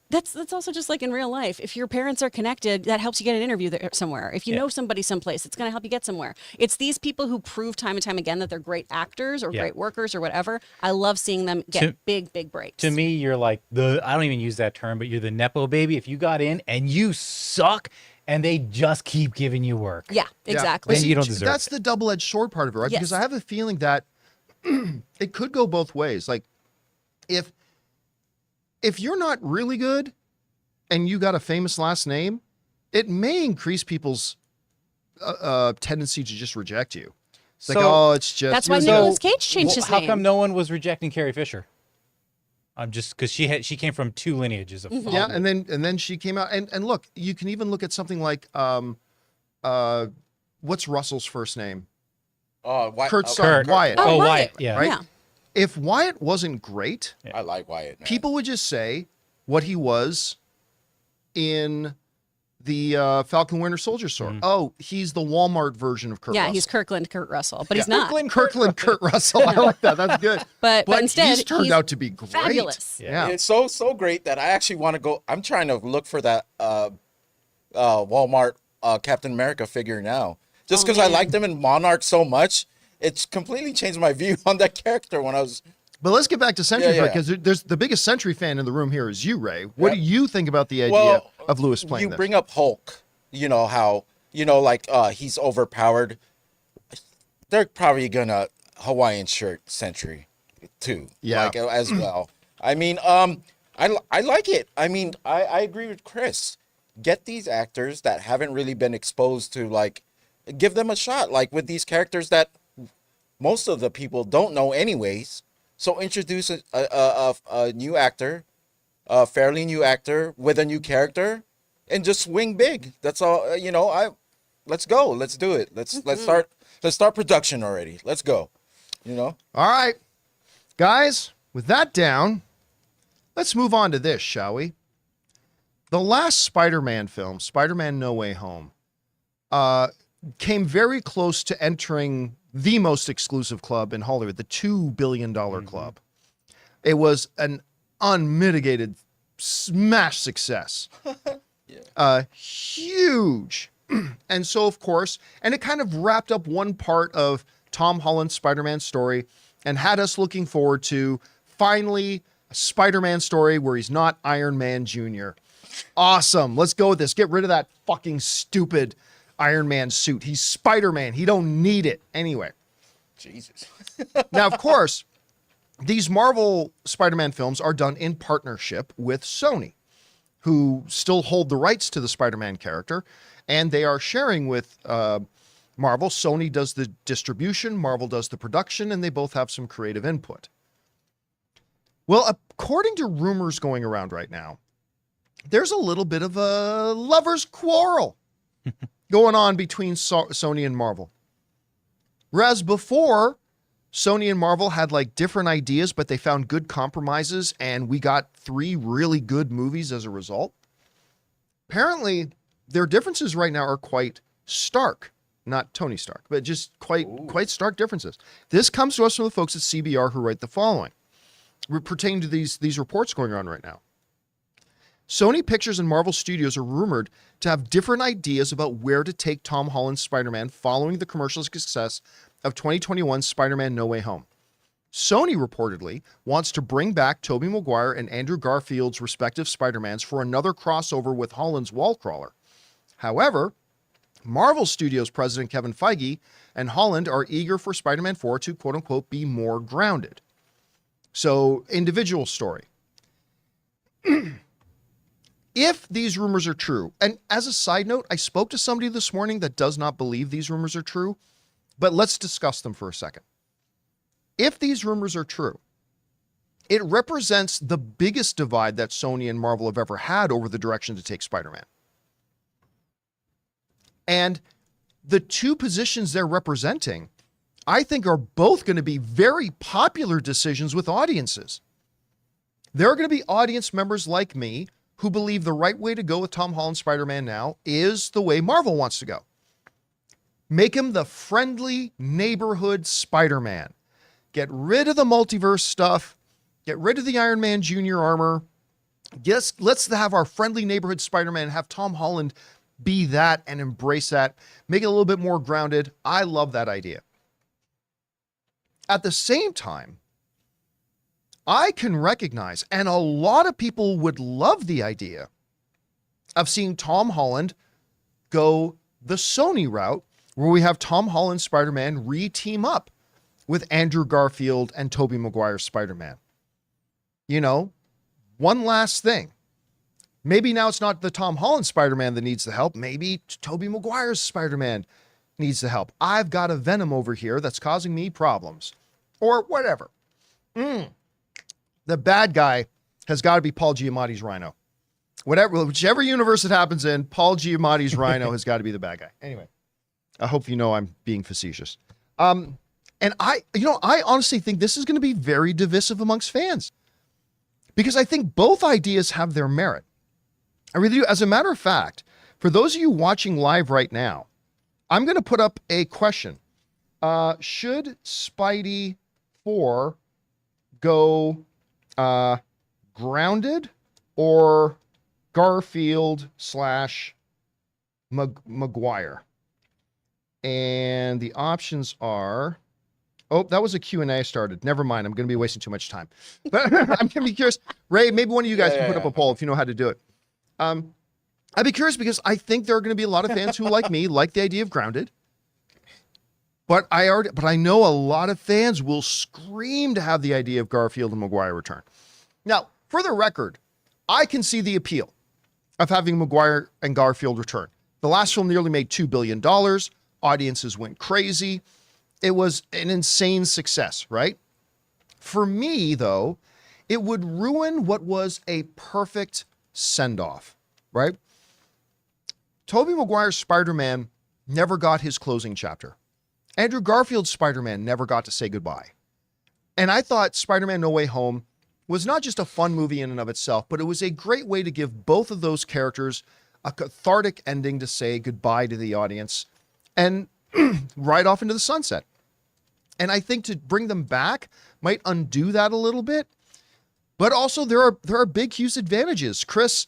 that's also just like in real life. If your parents are connected, that helps you get an interview there somewhere. If you know somebody someplace, it's going to help you get somewhere. It's these people who prove time and time again that they're great actors or great workers or whatever. I love seeing them get big breaks. To me, you're like I don't even use that term, but you're the Nepo baby. If you got in and you suck and they just keep giving you work. Yeah, exactly. Then you don't deserve That's it. the double-edged sword part of it, right? Yes. Because I have a feeling that it could go both ways. Like, if you're not really good and you got a famous last name, it may increase people's tendency to just reject you. It's like, So- oh, it's just... That's why here's Nicolas a- Cage changed his How name. come no one was rejecting Carrie Fisher? Just because she came from 2 lineages of Yeah, and then she came out and look, you can even look at something like what's Russell's first name? Kurt's son, Kurt. Wyatt. Oh, Wyatt. Wyatt, yeah. Right? Yeah. If Wyatt wasn't great, I like Wyatt. Man. people would just say what he was in the Falcon Winter Soldier story. Oh, he's the Walmart version of Kurt Yeah, Russell. he's Kirkland Kurt Russell, but he's not. Kirkland Kurt Russell. I like that. That's good. But instead, he's turned out to be great. fabulous. Yeah. It's so great that I actually want to go. I'm trying to look for that Walmart Captain America figure now, just because I liked him in Monarch so much. It's completely changed my view on that character when I was. But let's get back to Sentry Yeah, because there's the biggest Sentry fan in the room here is you, Ray. What do you think about the idea of Lewis playing You this? bring up Hulk. You know how like he's overpowered. They're probably gonna Hawaiian shirt Sentry too. Yeah. like, as well. I mean, I like it. I mean, I agree with Chris. Get these actors that haven't really been exposed to, like, give them a shot. Like with these characters that most of the people don't know anyways. So introduce a new actor, a fairly new actor with a new character, and just swing big. That's all. Let's go. Let's do it. Let's start production already. Let's go. All right, guys, with that down, let's move on to this, shall we? The last Spider-Man film, Spider-Man No Way Home, came very close to entering the most exclusive club in Hollywood, the $2 billion club. It was an unmitigated smash success. Huge. And so, of course, and it kind of wrapped up one part of Tom Holland's Spider-Man story and had us looking forward to finally a Spider-Man story where he's not Iron Man Jr. Awesome. Let's go with this. Get rid of that fucking stupid Iron Man suit. He's Spider-Man. He don't need it. Anyway. Jesus. Now, of course, these Marvel Spider-Man films are done in partnership with Sony, who still hold the rights to the Spider-Man character, and they are sharing with Marvel. Sony does the distribution, Marvel does the production, and they both have some creative input. Well, according to rumors going around right now, there's a little bit of a lover's quarrel going on between Sony and Marvel. Whereas before, Sony and Marvel had like different ideas, but they found good compromises, and we got 3 really good movies as a result. Apparently, their differences right now are quite stark. Not Tony Stark, but just quite stark differences. This comes to us from the folks at CBR who write the following, pertaining to these reports going on right now. Sony Pictures and Marvel Studios are rumored to have different ideas about where to take Tom Holland's Spider-Man following the commercial success of 2021's Spider-Man No Way Home. Sony reportedly wants to bring back Tobey Maguire and Andrew Garfield's respective Spider-Mans for another crossover with Holland's Wallcrawler. However, Marvel Studios president Kevin Feige and Holland are eager for Spider-Man 4 to quote-unquote be more grounded. So, individual story. If these rumors are true, and as a side note, I spoke to somebody this morning that does not believe these rumors are true, but let's discuss them for a second. If these rumors are true, it represents the biggest divide that Sony and Marvel have ever had over the direction to take Spider-Man. And the 2 positions they're representing, I think, are both going to be very popular decisions with audiences. There are going to be audience members like me who believe the right way to go with Tom Holland's Spider-Man now is the way Marvel wants to go. Make him the friendly neighborhood Spider-Man. Get rid of the multiverse stuff. Get rid of the Iron Man Jr. armor. Yes, let's have our friendly neighborhood Spider-Man, have Tom Holland be that and embrace that. Make it a little bit more grounded. I love that idea. At the same time, I can recognize, and a lot of people would love the idea of seeing Tom Holland go the Sony route, where we have Tom Holland Spider-Man re-team up with Andrew Garfield and Tobey Maguire's Spider-Man. You know, one last thing. Maybe now it's not the Tom Holland Spider-Man that needs the help. Maybe Tobey Maguire's Spider-Man needs the help. I've got a Venom over here that's causing me problems. Or whatever. The the bad guy has got to be Paul Giamatti's Rhino. Whichever universe it happens in, Paul Giamatti's Rhino has got to be the bad guy. Anyway, I hope you know I'm being facetious. And I honestly think this is going to be very divisive amongst fans because I think both ideas have their merit. I really do. As a matter of fact, for those of you watching live right now, I'm going to put up a question. Should Spidey 4 go grounded or Garfield / Maguire? And the options are, oh, that was a Q&A I started. Never mind. I'm going to be wasting too much time. But I'm going to be curious. Ray, maybe one of you guys can put up a poll if you know how to do it. I'd be curious because I think there are going to be a lot of fans who, like me, like the idea of grounded. But I know a lot of fans will scream to have the idea of Garfield and Maguire return. Now, for the record, I can see the appeal of having Maguire and Garfield return. The last film nearly made $2 billion. Audiences went crazy. It was an insane success, right? For me, though, it would ruin what was a perfect send-off, right? Tobey Maguire's Spider-Man never got his closing chapter. Andrew Garfield's Spider-Man never got to say goodbye. And I thought Spider-Man No Way Home was not just a fun movie in and of itself, but it was a great way to give both of those characters a cathartic ending to say goodbye to the audience and ride off into the sunset. And I think to bring them back might undo that a little bit. But also there are big, huge advantages. Chris,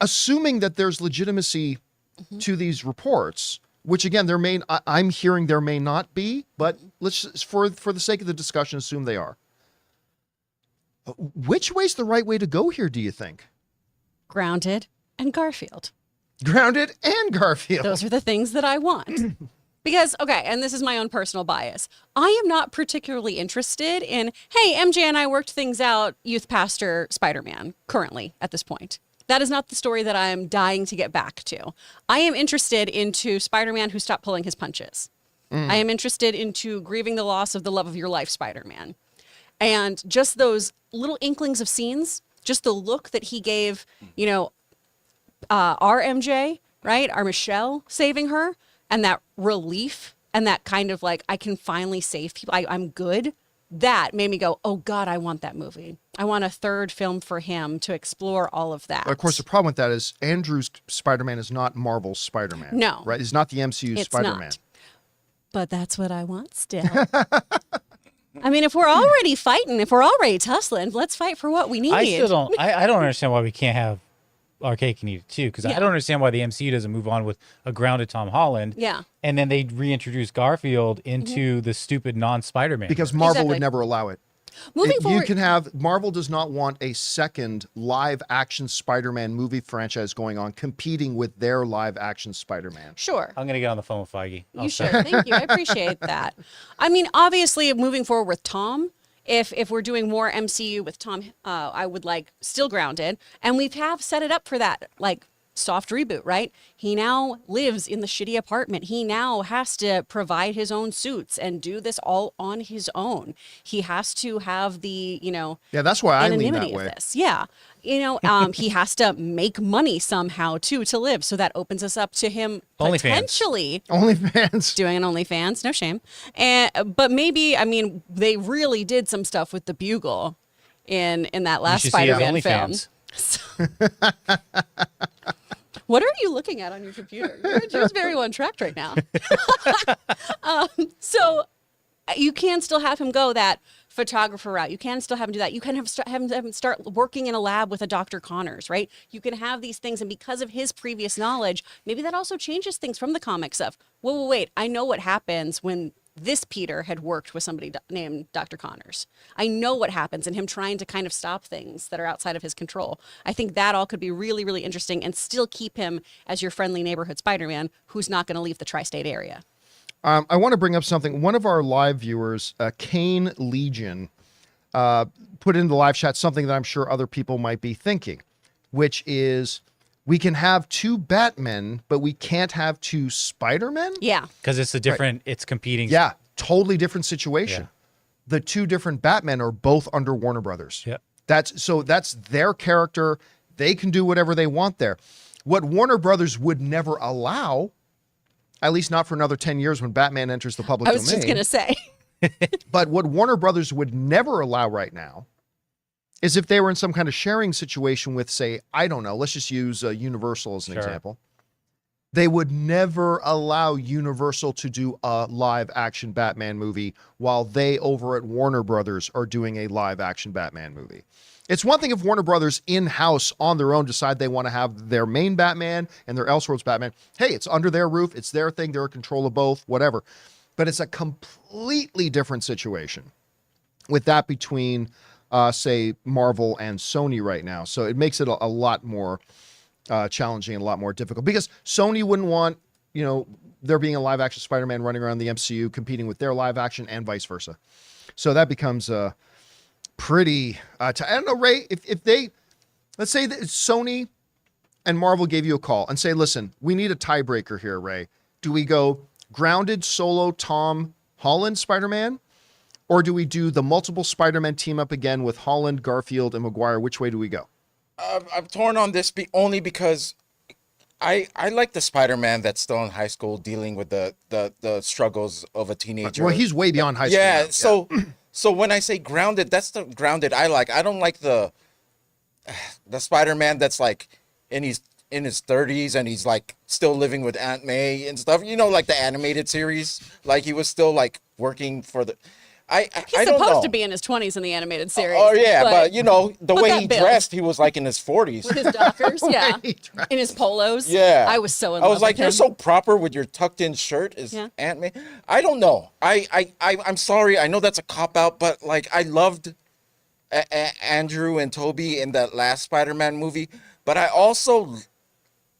assuming that there's legitimacy to these reports, which again, I'm hearing there may not be, but let's just, for the sake of the discussion, assume they are. Which way's the right way to go here, do you think? Grounded and Garfield. Grounded and Garfield. Those are the things that I want. Because, okay, and this is my own personal bias. I am not particularly interested in, hey, MJ and I worked things out, youth pastor Spider-Man, currently at this point. That is not the story that I am dying to get back to. I am interested into Spider-Man who stopped pulling his punches. I am interested into grieving the loss of the love of your life, Spider-Man. And just those little inklings of scenes, just the look that he gave, our MJ, right? Our Michelle saving her, and that relief and that kind of like, I can finally save people. I'm good. That made me go, oh God, I want that movie. I want a third film for him to explore all of that. Of course, the problem with that is Andrew's Spider-Man is not Marvel's Spider-Man. No. Right? He's not the MCU's Spider-Man. Not. But that's what I want still. I mean, if we're already fighting, if we're already tussling, let's fight for what we need. I still don't. I don't understand why we can't have our cake and eat it too. Because I don't understand why the MCU doesn't move on with a grounded Tom Holland. Yeah. And then they reintroduce Garfield into the stupid non-Spider-Man. Because Marvel would never allow it. Moving forward, Marvel does not want a second live action Spider-Man movie franchise going on, competing with their live action Spider-Man. Sure. I'm gonna get on the phone with Feige. You should. Thank you. I appreciate that. I mean, obviously, moving forward with Tom, if we're doing more MCU with Tom, I would like still grounded, and we have set it up for that, like soft reboot, right? He now lives in the shitty apartment. He now has to provide his own suits and do this all on his own. He has to have the, yeah, that's why I lean that way. Of this. Yeah. He has to make money somehow too to live. So that opens us up to him potentially OnlyFans. doing an OnlyFans, no shame. But maybe, I mean, they really did some stuff with the Bugle in that last Spider-Man film. What are you looking at on your computer? You're just very one-tracked right now. So you can still have him go that photographer route. You can still have him do that. You can have him start working in a lab with a Dr. Connors, right? You can have these things, and because of his previous knowledge, maybe that also changes things from the comics of, well, wait, I know what happens when this Peter had worked with somebody named Dr. Connors. I know what happens in him trying to kind of stop things that are outside of his control. I think that all could be really, really interesting and still keep him as your friendly neighborhood Spider-Man who's not going to leave the tri-state area. I want to bring up something. One of our live viewers, Kane Legion, put in the live chat something that I'm sure other people might be thinking, which is we can have two Batmen, but we can't have two Spider-Men? Yeah. Because it's a different, it's competing. Yeah, totally different situation. the two different Batmen are both under Warner Brothers. Yep. That's their character. They can do whatever they want there. What Warner Brothers would never allow, at least not for another 10 years when Batman enters the public I domain. was just going to say. But what Warner Brothers would never allow right now is if they were in some kind of sharing situation with, say, I don't know, let's just use Universal as an example. They would never allow Universal to do a live action Batman movie while they over at Warner Brothers are doing a live action Batman movie. It's one thing if Warner Brothers in-house on their own decide they want to have their main Batman and their Elseworlds Batman. Hey, it's under their roof. It's their thing. They're in control of both, whatever. But it's a completely different situation with that between, say, Marvel and Sony right now. So it makes it a lot more challenging and a lot more difficult because Sony wouldn't want, there being a live action Spider-Man running around the MCU competing with their live action and vice versa. So that becomes pretty, I don't know, Ray, if they, let's say that Sony and Marvel gave you a call and say, listen, we need a tiebreaker here, Ray. Do we go grounded solo Tom Holland Spider-Man? Or do we do the multiple Spider-Man team up again with Holland, Garfield, and Maguire? Which way do we go? I'm torn on this only because I like the Spider-Man that's still in high school dealing with the struggles of a teenager. Well, he's way beyond high school. Yeah, now. so when I say grounded, that's the grounded I like. I don't like the Spider-Man that's like in his 30s and he's like still living with Aunt May and stuff. Like the animated series, like he was still like working for the. He's I don't supposed know. to be in his 20s in the animated series. Oh yeah, but the way that he build. dressed, he was like in his 40s. With his Dockers, yeah. he dressed. In his polos. Yeah. I was so in I love was like, with you're him. so proper with your tucked in shirt as Aunt May. I don't know. I'm sorry. I know that's a cop out, but like I loved Andrew and Toby in that last Spider-Man movie, but I also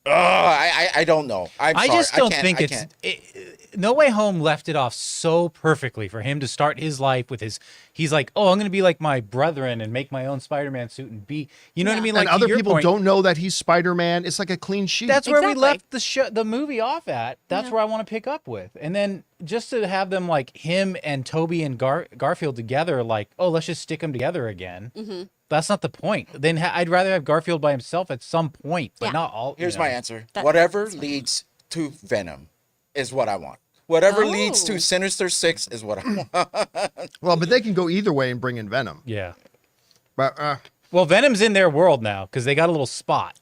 I don't know. I sorry. just don't can't- think I it's can't. No Way Home left it off so perfectly for him to start his life with he's like, oh, I'm going to be like my brethren and make my own Spider-Man suit and be, you know what I mean? Like And other to your people point, don't know that he's Spider-Man. It's like a clean sheet. That's where we Exactly. left the movie off at. That's where I want to pick up with. And then just to have them like him and Toby and Garfield together, like, oh, let's just stick them together again. Mm-hmm. That's not the point. Then I'd rather have Garfield by himself at some point, but Yeah. not all. Here's my answer. That- Whatever that's fine. leads to Venom is what I want. Whatever leads to Sinister Six is what I want. Well, but they can go either way and bring in Venom. Yeah. But Well, Venom's in their world now because they got a little spot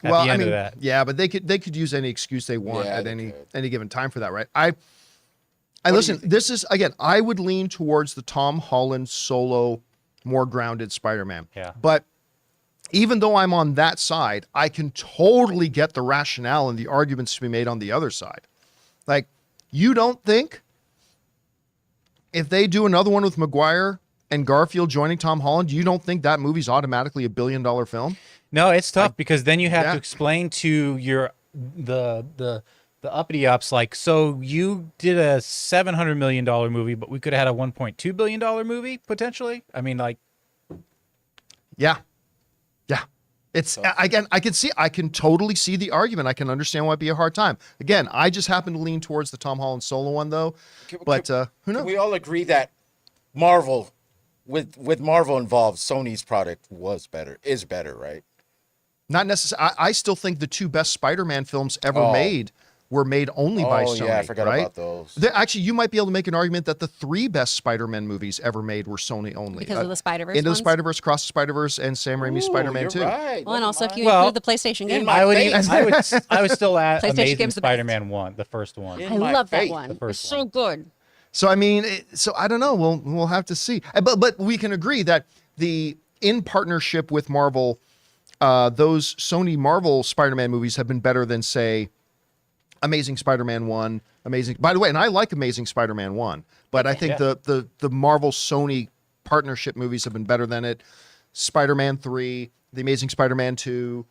at the end of that. yeah, but they could use any excuse they want Yeah, at they any could. given time for that, right? I listen. This is again. I would lean towards the Tom Holland solo, more grounded Spider-Man. Yeah. But even though I'm on that side, I can totally get the rationale and the arguments to be made on the other side. Like, you don't think if they do another one with Maguire and Garfield joining Tom Holland, you don't think that movie's automatically $1 billion film? No, it's tough because then you have yeah. to explain to the uppity ups like, so you did a $700 million movie, but we could have had a $1.2 billion movie potentially. I mean, like, Yeah. Yeah. It's again, I can totally see the argument. I can understand why it'd be a hard time. Again, I just happen to lean towards the Tom Holland solo one though. But who knows? We all agree that Marvel, with Marvel involved, Sony's product is better, right? Not necessarily. I still think the two best Spider-Man films ever made were made only by Sony. Yeah, I forgot right? about those. Actually, you might be able to make an argument that the three best Spider-Man movies ever made were Sony only. Because of the Spider-Verse Into the ones? Spider-Verse, Across the Spider-Verse, and Sam Raimi's Spider-Man You're 2. right. Well, and also if you Well, include the PlayStation game. my face. I would still add PlayStation Amazing game's the best. Spider-Man 1, the first one. Yeah. I my love that face, one. the It's first so good. So I mean, so I don't know. We'll have to see. But we can agree that in partnership with Marvel, those Sony Marvel Spider-Man movies have been better than, say, Amazing Spider-Man 1. By the way, and I like Amazing Spider-Man 1, but I think the Marvel Sony partnership movies have been better than it. Spider-Man 3, The Amazing Spider-Man 2,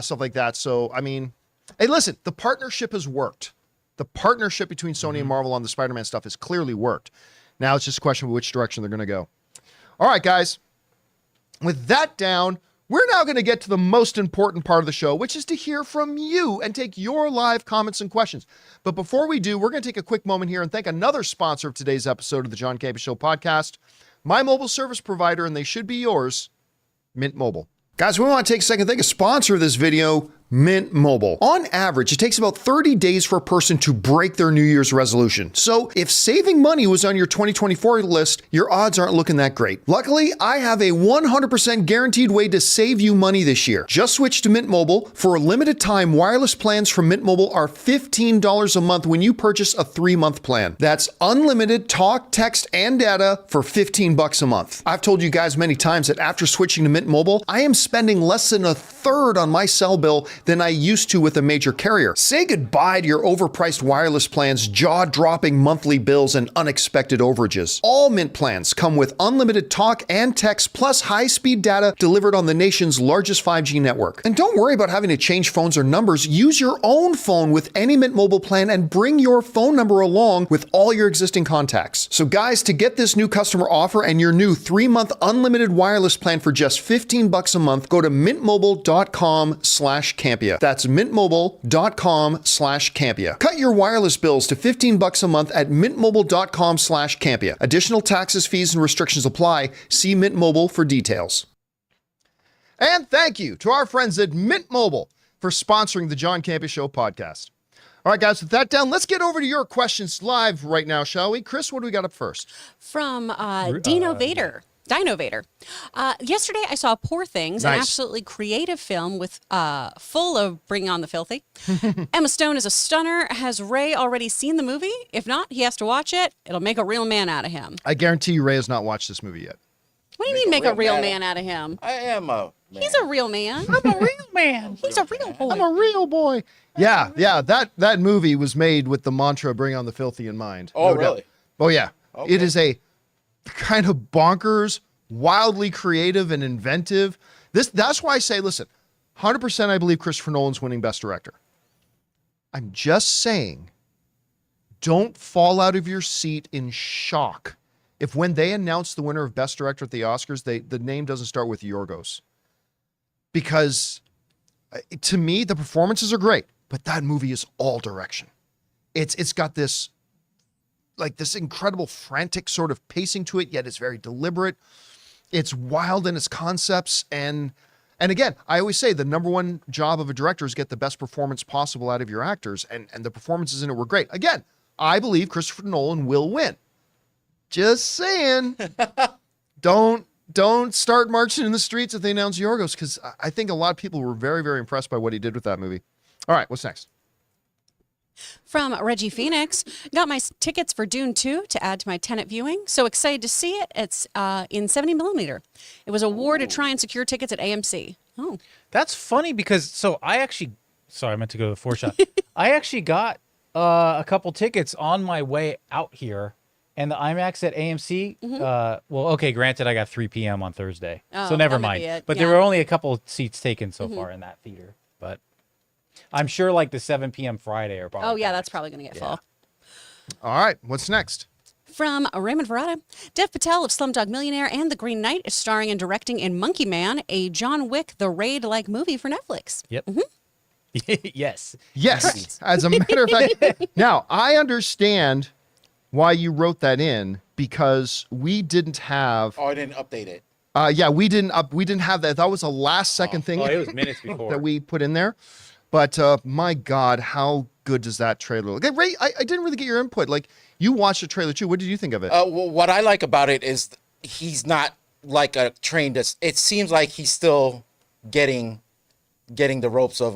stuff like that. So I mean, hey, listen, the partnership has worked. The partnership between Sony and Marvel on the Spider-Man stuff has clearly worked. Now it's just a question of which direction they're going to go. All right, guys. With that down, We're now going to get to the most important part of the show, which is to hear from you and take your live comments and questions. But before we do, we're going to take a quick moment here and thank another sponsor of today's episode of the John Campea Show podcast, my mobile service provider, and they should be yours, Mint Mobile. Guys, we want to take a second to thank a sponsor of this video, Mint Mobile. On average, it takes about 30 days for a person to break their New Year's resolution. So if saving money was on your 2024 list, your odds aren't looking that great. Luckily, I have a 100% guaranteed way to save you money this year. Just switch to Mint Mobile. For a limited time, wireless plans from Mint Mobile are $15 a month when you purchase a 3-month plan. That's unlimited talk, text, and data for $15 a month. I've told you guys many times that after switching to Mint Mobile, I am spending less than a third on my cell bill than I used to with a major carrier. Say goodbye to your overpriced wireless plans, jaw-dropping monthly bills, and unexpected overages. All Mint plans come with unlimited talk and text plus high-speed data delivered on the nation's largest 5G network. And don't worry about having to change phones or numbers. Use your own phone with any Mint Mobile plan and bring your phone number along with all your existing contacts. So guys, to get this new customer offer and your new 3-month unlimited wireless plan for just $15 a month, go to mintmobile.com/Campea. That's mintmobile.com/Campea. Cut your wireless bills to $15 a month at mintmobile.com/Campea. Additional taxes, fees, and restrictions apply. See Mint Mobile for details. And thank you to our friends at Mint Mobile for sponsoring the John Campea Show podcast. All right, guys, with that down, let's get over to your questions live right now, shall we? Chris, what do we got up first? From Dino Vader. Yesterday, I saw Poor Things, an absolutely creative film with full of Bring On the Filthy. Emma Stone is a stunner. Has Ray already seen the movie? If not, he has to watch it. It'll make a real man out of him. I guarantee you Ray has not watched this movie yet. What do you mean make a real man out of him? I am a man. He's a real man. I'm a real man. He's a real boy. I'm a real boy. Yeah, that movie was made with the mantra "Bring on the filthy" in mind. Oh, no really? Doubt. Oh, yeah. Okay. It is a kind of bonkers, wildly creative and inventive. That's why I say, listen, 100% I believe Christopher Nolan's winning Best Director. I'm just saying, don't fall out of your seat in shock if when they announce the winner of Best Director at the Oscars, the name doesn't start with Yorgos. Because to me, the performances are great, but that movie is all direction. It's got this incredible frantic sort of pacing to it, yet it's very deliberate. It's wild in its concepts. And again, I always say the number one job of a director is get the best performance possible out of your actors. And the performances in it were great. Again, I believe Christopher Nolan will win. Just saying. Don't start marching in the streets if they announce Yorgos, because I think a lot of people were very, very impressed by what he did with that movie. All right, what's next? From Reggie Phoenix, got my tickets for Dune 2 to add to my Tenet viewing. So excited to see it. It's in 70mm. It was a war to try and secure tickets at AMC. Oh, That's funny because I meant to go to the 4-shot. I actually got a couple tickets on my way out here, and the IMAX at AMC. Granted, I got 3 p.m. on Thursday, so never that might be mind. it, But yeah. there were only a couple seats taken so far in that theater. But I'm sure like the 7 p.m. Friday are probably. oh yeah, that's probably going to get full. All right, what's next? From Raymond Verrata, Dev Patel of Slumdog Millionaire and The Green Knight is starring and directing in Monkey Man, a John Wick The Raid-like movie for Netflix. Yep. Yes. Yes, as a matter of fact. Now, I understand why you wrote that in, because we didn't have. Oh, I didn't update it. We didn't have that. That was a last second thing Oh, it was minutes before. that we put in there. But my God, how good does that trailer look? Okay, Ray, I didn't really get your input. Like, you watched the trailer too. What did you think of it? Well, what I like about it is he's not like a trained. It seems like he's still getting the ropes of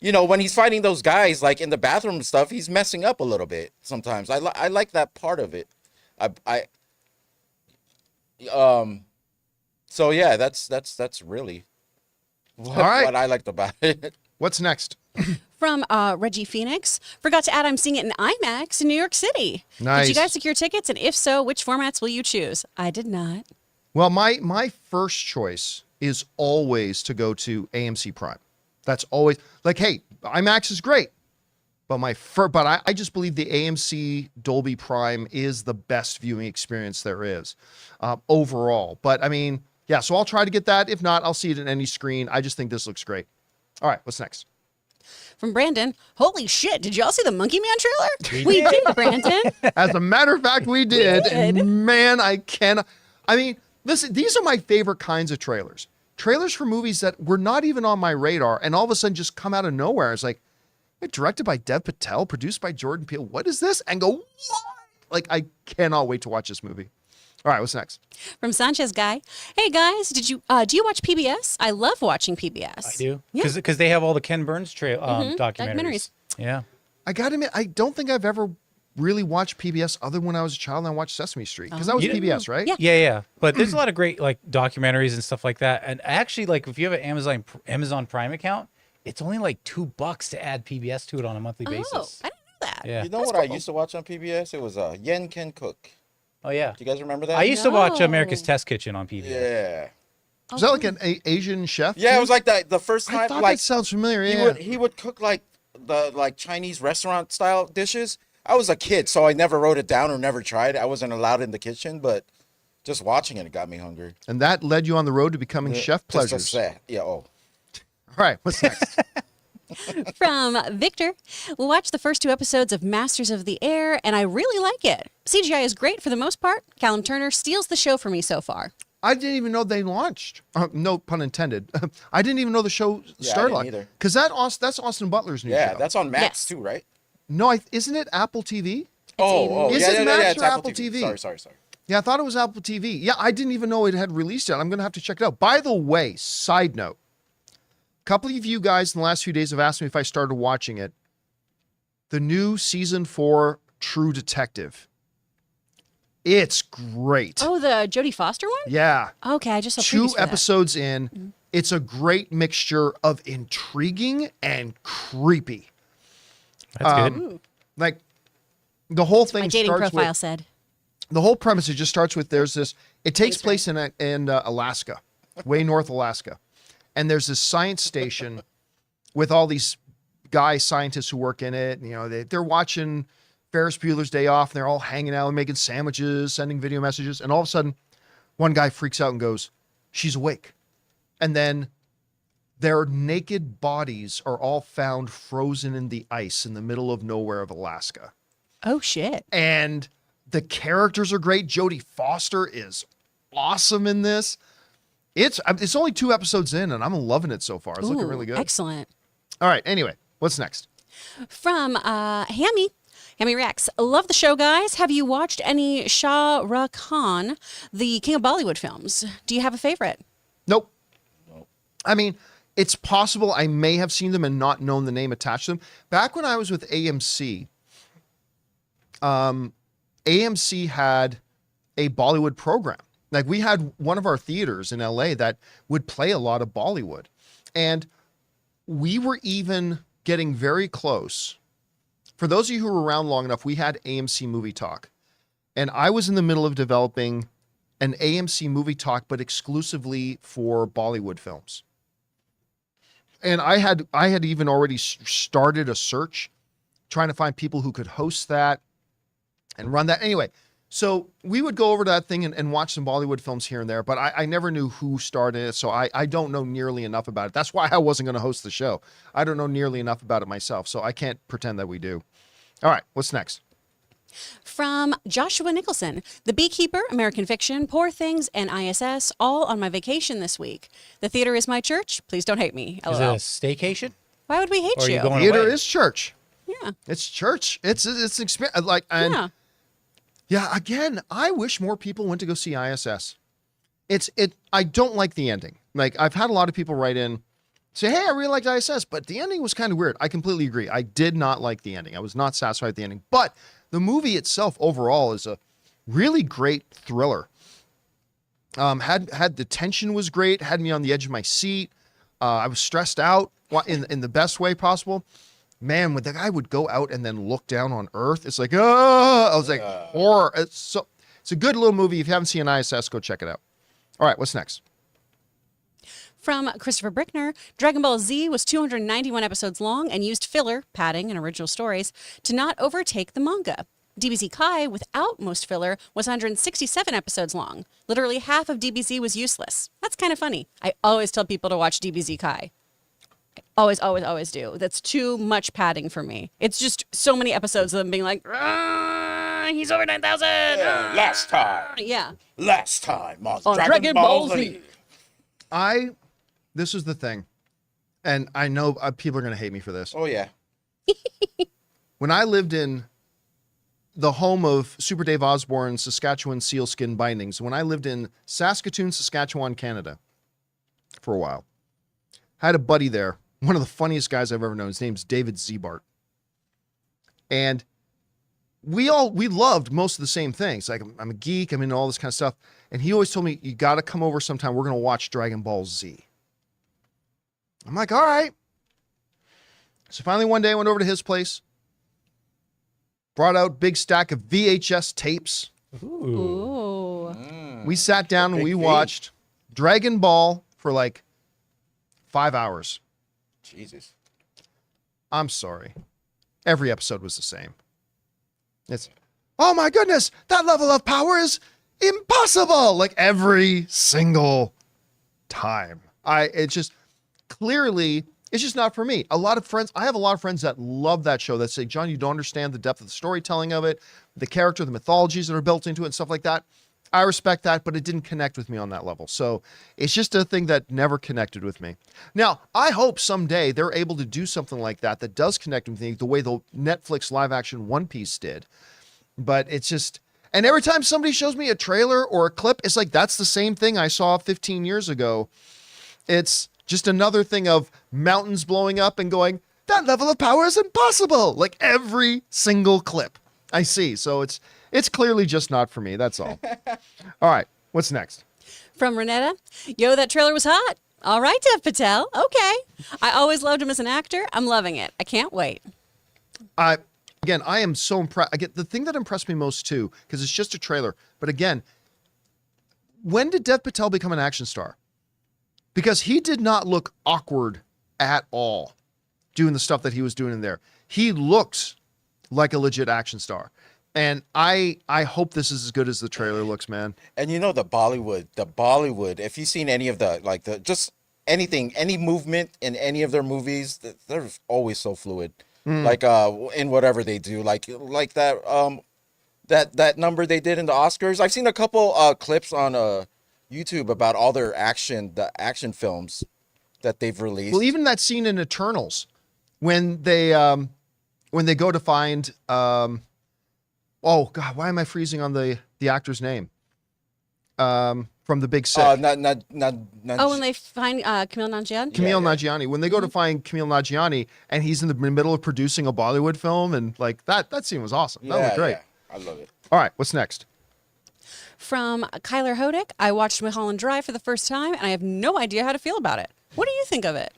when he's fighting those guys like in the bathroom and stuff, he's messing up a little bit sometimes. I like that part of it. So yeah, that's really what I liked about it. What's next? From Reggie Phoenix, forgot to add I'm seeing it in IMAX in New York City. Nice. Did you guys secure tickets? And if so, which formats will you choose? I did not. Well, my first choice is always to go to AMC Prime. That's always like, hey, IMAX is great, but I just believe the AMC Dolby Prime is the best viewing experience there is overall. But I mean, yeah, so I'll try to get that. If not, I'll see it in any screen. I just think this looks great. All right, what's next? From Brandon, holy shit, did y'all see the Monkey Man trailer? We did, Brandon. As a matter of fact, we did. And man, I mean, listen, these are my favorite kinds of trailers. Trailers for movies that were not even on my radar and all of a sudden just come out of nowhere. It's like, directed by Dev Patel, produced by Jordan Peele. What is this? And go, what? Like, I cannot wait to watch this movie. All right, what's next? From Sanchez Guy, hey guys, do you watch PBS? I love watching PBS. I do. Yeah. Because they have all the Ken Burns documentaries. Yeah. I got to admit, I don't think I've ever really watched PBS other than when I was a child and I watched Sesame Street. Because that was PBS, right? Yeah. Yeah. But there's a lot of great like documentaries and stuff like that. And actually, like if you have an Amazon Prime account, it's only like $2 to add PBS to it on a monthly basis. Oh, I didn't know that. Yeah. You know what I used to watch on PBS? It was Yen Can Cook. Oh yeah. Do you guys remember that? I used to watch No. America's Test Kitchen on PBS. Yeah. Was that like an Asian chef? Yeah, it was like that the first I time. thought Like that sounds familiar. Yeah. he would cook like the Chinese restaurant style dishes. I was a kid, so I never wrote it down or never tried. I wasn't allowed in the kitchen, but just watching it got me hungry. And that led you on the road to becoming chef Just pleasures. sad. Yeah. Oh. All right, what's next? From Victor, we'll watch the first 2 episodes of Masters of the Air, and I really like it. CGI is great for the most part. Callum Turner steals the show for me so far. I didn't even know they launched. No pun intended. I didn't even know the show started. didn't either. Because that's Austin Butler's new Yeah, show. that's on Max Yes. too, right? No, isn't it Apple TV? Oh, Is yeah, it yeah, Max yeah, or it's Apple TV? Sorry. Yeah, I thought it was Apple TV. Yeah, I didn't even know it had released yet. I'm going to have to check it out. By the way, side note, a couple of you guys in the last few days have asked me if I started watching it. The new season 4 True Detective. It's great. Oh, the Jodie Foster one? Yeah. Okay, I just saw 2 previews for that. episodes in. It's a great mixture of intriguing and creepy. That's good. Like the whole thing My dating starts profile with said. the whole premise. It just starts with there's this. It takes place in Alaska, way north Alaska, and there's this science station with all these guy scientists who work in it. And, you know, they're watching Ferris Bueller's Day Off, and they're all hanging out and making sandwiches, sending video messages, and all of a sudden, one guy freaks out and goes, "She's awake," and then their naked bodies are all found frozen in the ice in the middle of nowhere of Alaska. Oh, shit. And the characters are great. Jodie Foster is awesome in this. It's only 2 episodes in, and I'm loving it so far. It's looking really good. Excellent. All right. Anyway, what's next? From Hammy Rex. Love the show, guys. Have you watched any Shah Rukh Khan, the King of Bollywood films? Do you have a favorite? Nope. I mean, it's possible I may have seen them and not known the name attached to them. Back when I was with AMC, AMC had a Bollywood program. Like we had one of our theaters in LA that would play a lot of Bollywood. And we were even getting very close. For those of you who were around long enough, we had AMC Movie Talk. And I was in the middle of developing an AMC Movie Talk, but exclusively for Bollywood films. And I had even already started a search trying to find people who could host that and run that. Anyway, so we would go over to that thing and watch some Bollywood films here and there, but I never knew who started it, so I don't know nearly enough about it. That's why I wasn't going to host the show. I don't know nearly enough about it myself, so I can't pretend that we do. All right, what's next? From Joshua Nicholson. The Beekeeper, American Fiction, Poor Things, and ISS, all on my vacation this week. The theater is my church. Please don't hate me. Is it LOL. a staycation? Why would we hate Or are you you? going Theater away? is church. Yeah. It's church. It's an experience. Like, and Yeah. yeah, again, I wish more people went to go see ISS. I don't like the ending. Like, I've had a lot of people write in, say, hey, I really liked ISS, but the ending was kind of weird. I completely agree. I did not like the ending. I was not satisfied with the ending. But the movie itself overall is a really great thriller. Had the tension was great, had me on the edge of my seat. I was stressed out in the best way possible. Man, when the guy would go out and then look down on Earth, it's like, oh, I was like, horror. It's a good little movie. If you haven't seen ISS, go check it out. All right, what's next? From Christopher Brickner, Dragon Ball Z was 291 episodes long and used filler, padding, and original stories to not overtake the manga. DBZ Kai, without most filler, was 167 episodes long. Literally half of DBZ was useless. That's kind of funny. I always tell people to watch DBZ Kai. I always, always, always do. That's too much padding for me. It's just so many episodes of them being like, he's over 9,000. Last time. Yeah. Last time on Dragon Ball Z. This is the thing, and I know people are going to hate me for this. Oh, yeah. When I lived in the home of Super Dave Osborne's Saskatchewan sealskin bindings, when I lived in Saskatoon, Saskatchewan, Canada, for a while, I had a buddy there, one of the funniest guys I've ever known. His name's David Zebart. And we loved most of the same things. Like, I'm a geek, I'm into all this kind of stuff. And he always told me, you got to come over sometime. We're going to watch Dragon Ball Z. I'm like, all right. So finally one day I went over to his place, brought out big stack of VHS tapes. Ooh. We sat down and we Big watched Dragon Ball for like 5 hours. Jesus. I'm sorry. Every episode was the same. It's, oh my goodness, that level of power is impossible. Like every single time. It's just clearly, it's just not for me. I have a lot of friends that love that show that say, John, you don't understand the depth of the storytelling of it, the character, the mythologies that are built into it and stuff like that. I respect that, but it didn't connect with me on that level. So it's just a thing that never connected with me. Now, I hope someday they're able to do something like that that does connect with me the way the Netflix live action One Piece did. But it's just, and every time somebody shows me a trailer or a clip, it's like, that's the same thing I saw 15 years ago. It's just another thing of mountains blowing up and going, that level of power is impossible. Like every single clip I see. So it's clearly just not for me. That's all. All right. What's next? From Renetta, yo, that trailer was hot. All right, Dev Patel. Okay. I always loved him as an actor. I'm loving it. I can't wait. Again, I am so impressed. I get the thing that impressed me most too, because it's just a trailer. But again, when did Dev Patel become an action star? Because he did not look awkward at all doing the stuff that he was doing in there. He looked like a legit action star. And I hope this is as good as the trailer looks, man. And you know, the Bollywood, if you've seen any of just anything, any movement in any of their movies, they're always so fluid. Like in whatever they do, like that that number they did in the Oscars. I've seen a couple clips on YouTube about all the action films that they've released. Well, even that scene in Eternals when they go to find oh God, why am I freezing on the actor's name? From The Big Sick. Oh, when they find Camille Nanjiani? Camille Nanjiani. When they go to find Camille Nanjiani and he's in the middle of producing a Bollywood film, and like that scene was awesome. That was great. Yeah. I love it. All right, what's next? From Kyler Hodick, I watched Mulholland Drive for the first time, and I have no idea how to feel about it. What do you think of it?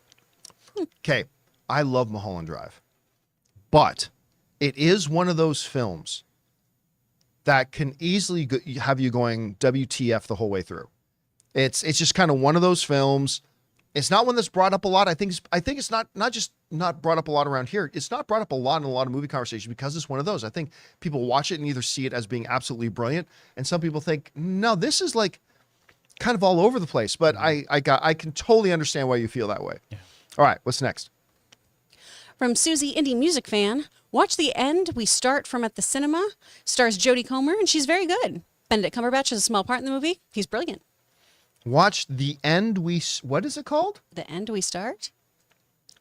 Okay, I love Mulholland Drive, but it is one of those films that can easily have you going WTF the whole way through. It's just kind of one of those films. It's not one that's brought up a lot. I think it's not just not brought up a lot around here. It's not brought up a lot in a lot of movie conversations because it's one of those. I think people watch it and either see it as being absolutely brilliant, and some people think, no, this is like kind of all over the place. But I can totally understand why you feel that way. Yeah. All right, what's next? From Susie, indie music fan, watch The End We Start from at the cinema. Stars Jodie Comer, and she's very good. Benedict Cumberbatch has a small part in the movie. He's brilliant. Watch The End what is it called? The End We Start?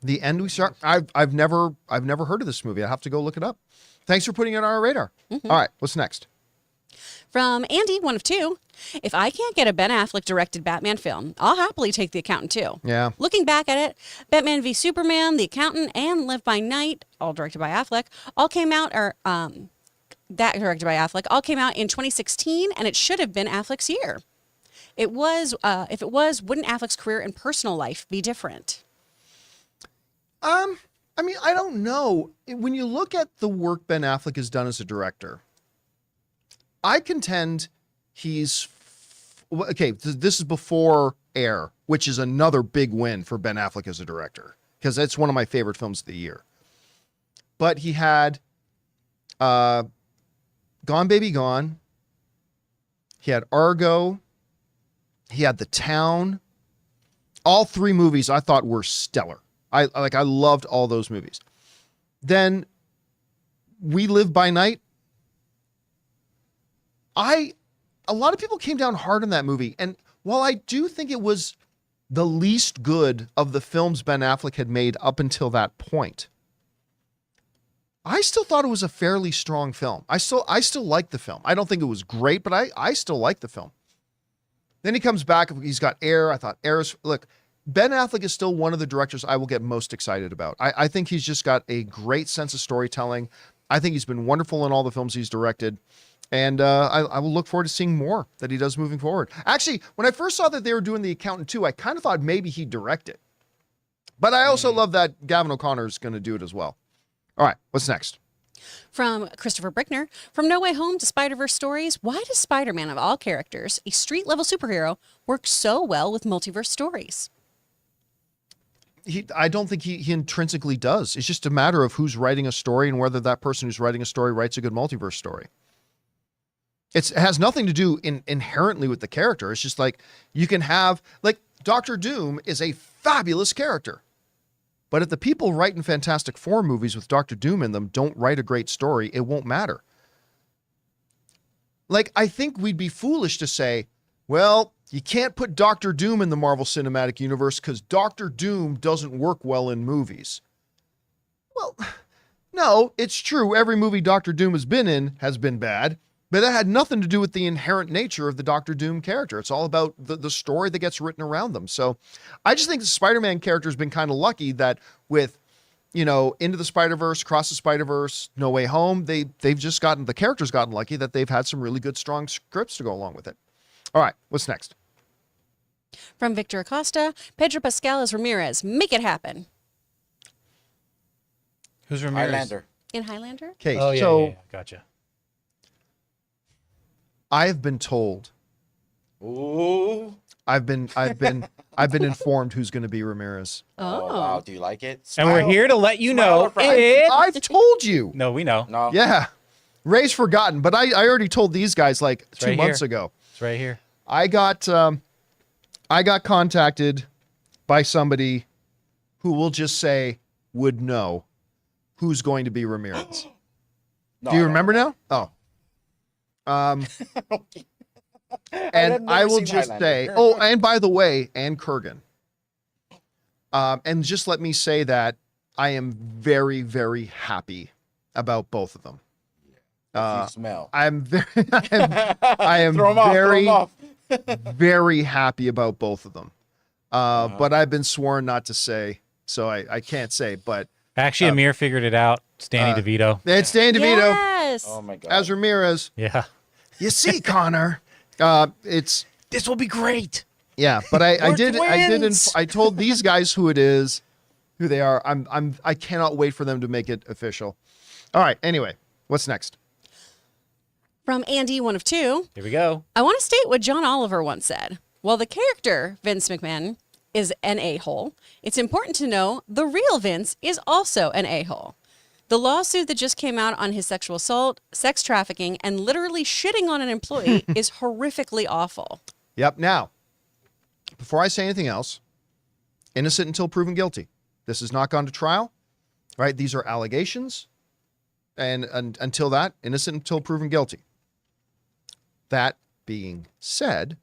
The End We Start. I've never heard of this movie. I have to go look it up. Thanks for putting it on our radar. Mm-hmm. All right, what's next? From Andy, one of two. If I can't get a Ben Affleck directed Batman film, I'll happily take The Accountant too. Yeah. Looking back at it, Batman v Superman, The Accountant, and Live by Night, all directed by Affleck, all came out, that directed by Affleck, all came out in 2016, and it should have been Affleck's year. It was, if it was, wouldn't Affleck's career and personal life be different? I mean, I don't know. When you look at the work Ben Affleck has done as a director, I contend he's okay. This is before Air, which is another big win for Ben Affleck as a director because it's one of my favorite films of the year. But he had Gone Baby Gone. He had Argo. He had The Town. All three movies I thought were stellar. I loved all those movies. Then We Live by Night. A lot of people came down hard on that movie. And while I do think it was the least good of the films Ben Affleck had made up until that point, I still thought it was a fairly strong film. I still like the film. I don't think it was great, but I still like the film. Then he comes back. He's got Air. I thought look, Ben Affleck is still one of the directors I will get most excited about. I think he's just got a great sense of storytelling. I think he's been wonderful in all the films he's directed. And I will look forward to seeing more that he does moving forward. Actually, when I first saw that they were doing The Accountant 2, I kind of thought maybe he'd direct it. But I also love that Gavin O'Connor is going to do it as well. All right, what's next? From Christopher Brickner, from No Way Home to Spider-Verse stories, why does Spider-Man of all characters, a street-level superhero, work so well with multiverse stories? I don't think he intrinsically does. It's just a matter of who's writing a story and whether that person who's writing a story writes a good multiverse story. It has nothing to do inherently with the character. It's just like you can have, like, Doctor Doom is a fabulous character. But if the people writing Fantastic Four movies with Doctor Doom in them don't write a great story, it won't matter. Like, I think we'd be foolish to say, well, you can't put Doctor Doom in the Marvel Cinematic Universe because Doctor Doom doesn't work well in movies. Well, no, it's true. Every movie Doctor Doom has been in has been bad, but that had nothing to do with the inherent nature of the Doctor Doom character. It's all about the story that gets written around them. So I just think the Spider-Man character has been kind of lucky that with, Into the Spider-Verse, Across the Spider-Verse, No Way Home, the character's gotten lucky that they've had some really good, strong scripts to go along with it. All right, what's next? From Victor Acosta, Pedro Pascal as Ramirez. Make it happen. Who's Ramirez? Highlander. In Highlander? Okay, Oh, yeah, so yeah, gotcha. I have been told. Ooh. I've been informed who's going to be Ramirez. Oh, wow. Do you like it? And we're here to let you know I've told you. No, we know. No. Yeah. Ray's forgotten, but I already told these guys like It's 2 right months here. ago. It's right here. I got contacted by somebody who will just say would know who's going to be Ramirez. No, Do you I don't remember know. now? Oh. I've And never I will seen just Highlander. say, oh, and by the way, Ann Kurgan. And just let me say that I am very, very happy about both of them. You smell. I'm very, I am Throw 'em off, very, throw 'em off. very happy about both of them. But I've been sworn not to say, so I can't say. But Actually, Amir figured it out. It's Danny DeVito. it's Dan DeVito Yes. Oh my god. as Ramirez. Yeah. You see, Connor, it's This will be great. yeah. But I twins. I told these guys who it is, who they are. I cannot wait for them to make it official. All right. Anyway, what's next? From Andy, one of two. Here we go. I want to state what John Oliver once said. While the character, Vince McMahon, is an a-hole, it's important to know the real Vince is also an a-hole. The lawsuit that just came out on his sexual assault, sex trafficking, and literally shitting on an employee is horrifically awful. Yep. Now, before I say anything else, innocent until proven guilty. This has not gone to trial, right? These are allegations. And until that, innocent until proven guilty. That being said,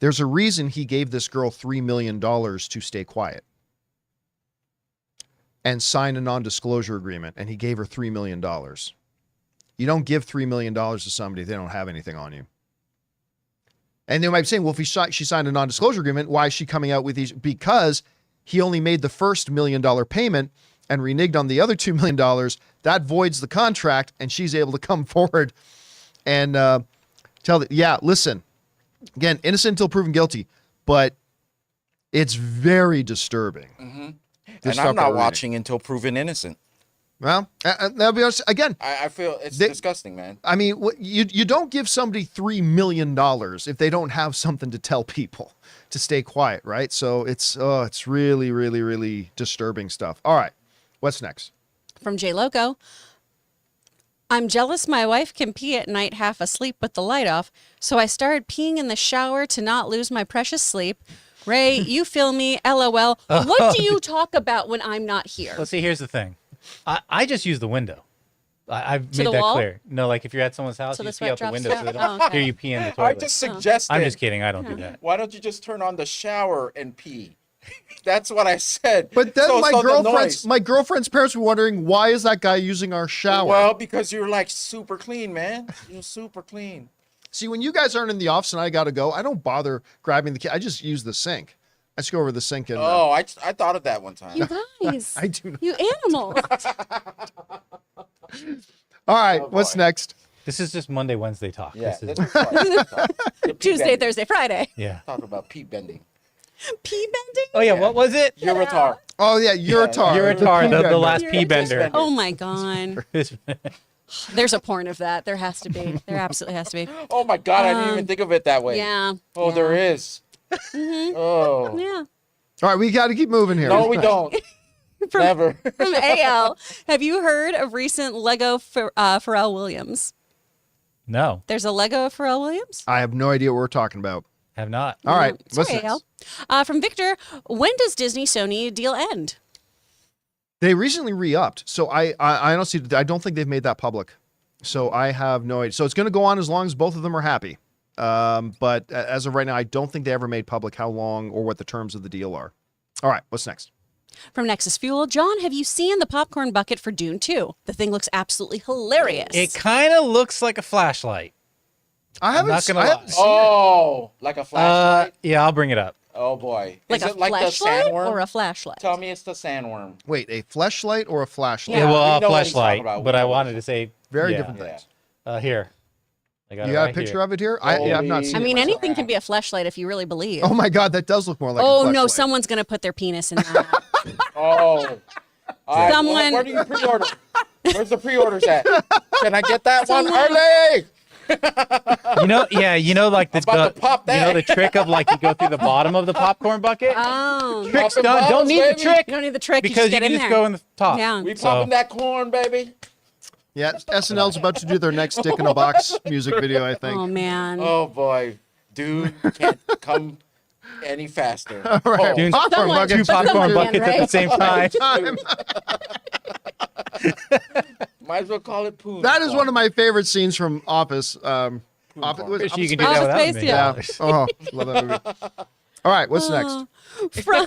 there's a reason he gave this girl $3 million to stay quiet and sign a non-disclosure agreement, and he gave her $3 million. You don't give $3 million to somebody if they don't have anything on you. And they might be saying, well, if she signed a non-disclosure agreement, why is she coming out with these? Because he only made the first $1 million payment and reneged on the other $2 million. That voids the contract, and she's able to come forward and tell that, yeah, listen, again, innocent until proven guilty, but it's very disturbing. And This I'm stuff not that we're watching until proven innocent. Well, that'll be honest. Again, I feel it's They- disgusting, man. I mean, you don't give somebody $3 million if they don't have something to tell people to stay quiet, right? So it's really, really, really disturbing stuff. All right, what's next? From J Loco, I'm jealous my wife can pee at night half asleep with the light off, so I started peeing in the shower to not lose my precious sleep. Ray, you feel me, LOL. What do you talk about when I'm not here? Let's see. Here's the thing. I just use the window. I've made the that wall? clear. No, like if you're at someone's house, So you the see out the sweat window drops so they down? don't Oh, okay. hear you pee in the I toilet. just suggested. I'm just kidding. I don't do that. Why don't you just turn on the shower and pee? That's what I said. But then So the noise. my girlfriend's parents were wondering, why is that guy using our shower? Well, because you're like super clean, man. You're super clean. See, when you guys aren't in the office and I got to go, I don't bother grabbing the key. I just use the sink. I just go over the sink and. Oh, I thought of that one time. You guys. I do not. You animals. All right, Oh, what's boy. next? This is just Monday, Wednesday talk. Yeah. This is, That's right. Pee Tuesday, bending. Thursday, Friday. yeah. Talk about pee bending. Pee bending? Oh yeah. What was it? Eurotar. Oh yeah, Eurotar. Eurotar, pee the bender. last pea bender. bender. Oh my God. There's a porn of that. There has to be. There absolutely has to be. Oh my God, I didn't even think of it that way. Yeah. Oh, yeah. there is. Oh. Yeah. All right, we got to keep moving here. No, we don't. Never. From AL, have you heard of recent Lego Pharrell Williams? No, There's a Lego of Pharrell Williams? I have no idea what we're talking about. have not. All right, what's Sorry, next? AL. From Victor, when does Disney Sony deal end? They recently re-upped, so I honestly I don't think they've made that public. So I have no idea. So it's going to go on as long as both of them are happy. But as of right now, I don't think they ever made public how long or what the terms of the deal are. All right, what's next? From Nexus Fuel, John, have you seen the popcorn bucket for Dune 2? The thing looks absolutely hilarious. It kind of looks like a flashlight. I haven't. not gonna I lie. haven't seen it. Oh, like a flashlight? Yeah, I'll bring it up. Oh boy. like Is a it like the flashlight sandworm? or a flashlight? Tell me it's the sandworm. Wait, a fleshlight or a flashlight? Yeah, we well, a know what he's talking flashlight, about. We but know I what wanted he's- to say Very yeah. different Yeah. things. Here, I got You it got right a picture here. of it here? I have not Holy- seen I it. mean, myself. anything can be a flashlight if you really believe. Oh my God, that does look more like. Oh, a no, fleshlight. someone's going to put their penis in that. Oh. All right, Someone- Where do you pre-order? Where's the pre-orders at? Can I get that one Someone- early? Like the, about to pop that. the trick of like you go through the bottom of the popcorn bucket. Oh. Tricks Popping don't bottles, need the baby. trick You don't need the trick. because you just get in can just there. go in the top. Yeah. We So- popping that corn, baby. Yeah, SNL's about to do their next Dick in a Box music video, I think. Oh, man. Oh boy, dude can't come any faster. All right, Dude, popcorn someone- bucket. Two Someone popcorn can, buckets at the right? same time. Time. Might as well call it poo. That is one of my favorite scenes from Office. Was Wish you Office could do Space? that Office without Space, me. Yeah. Oh, love that movie. All right, what's next? From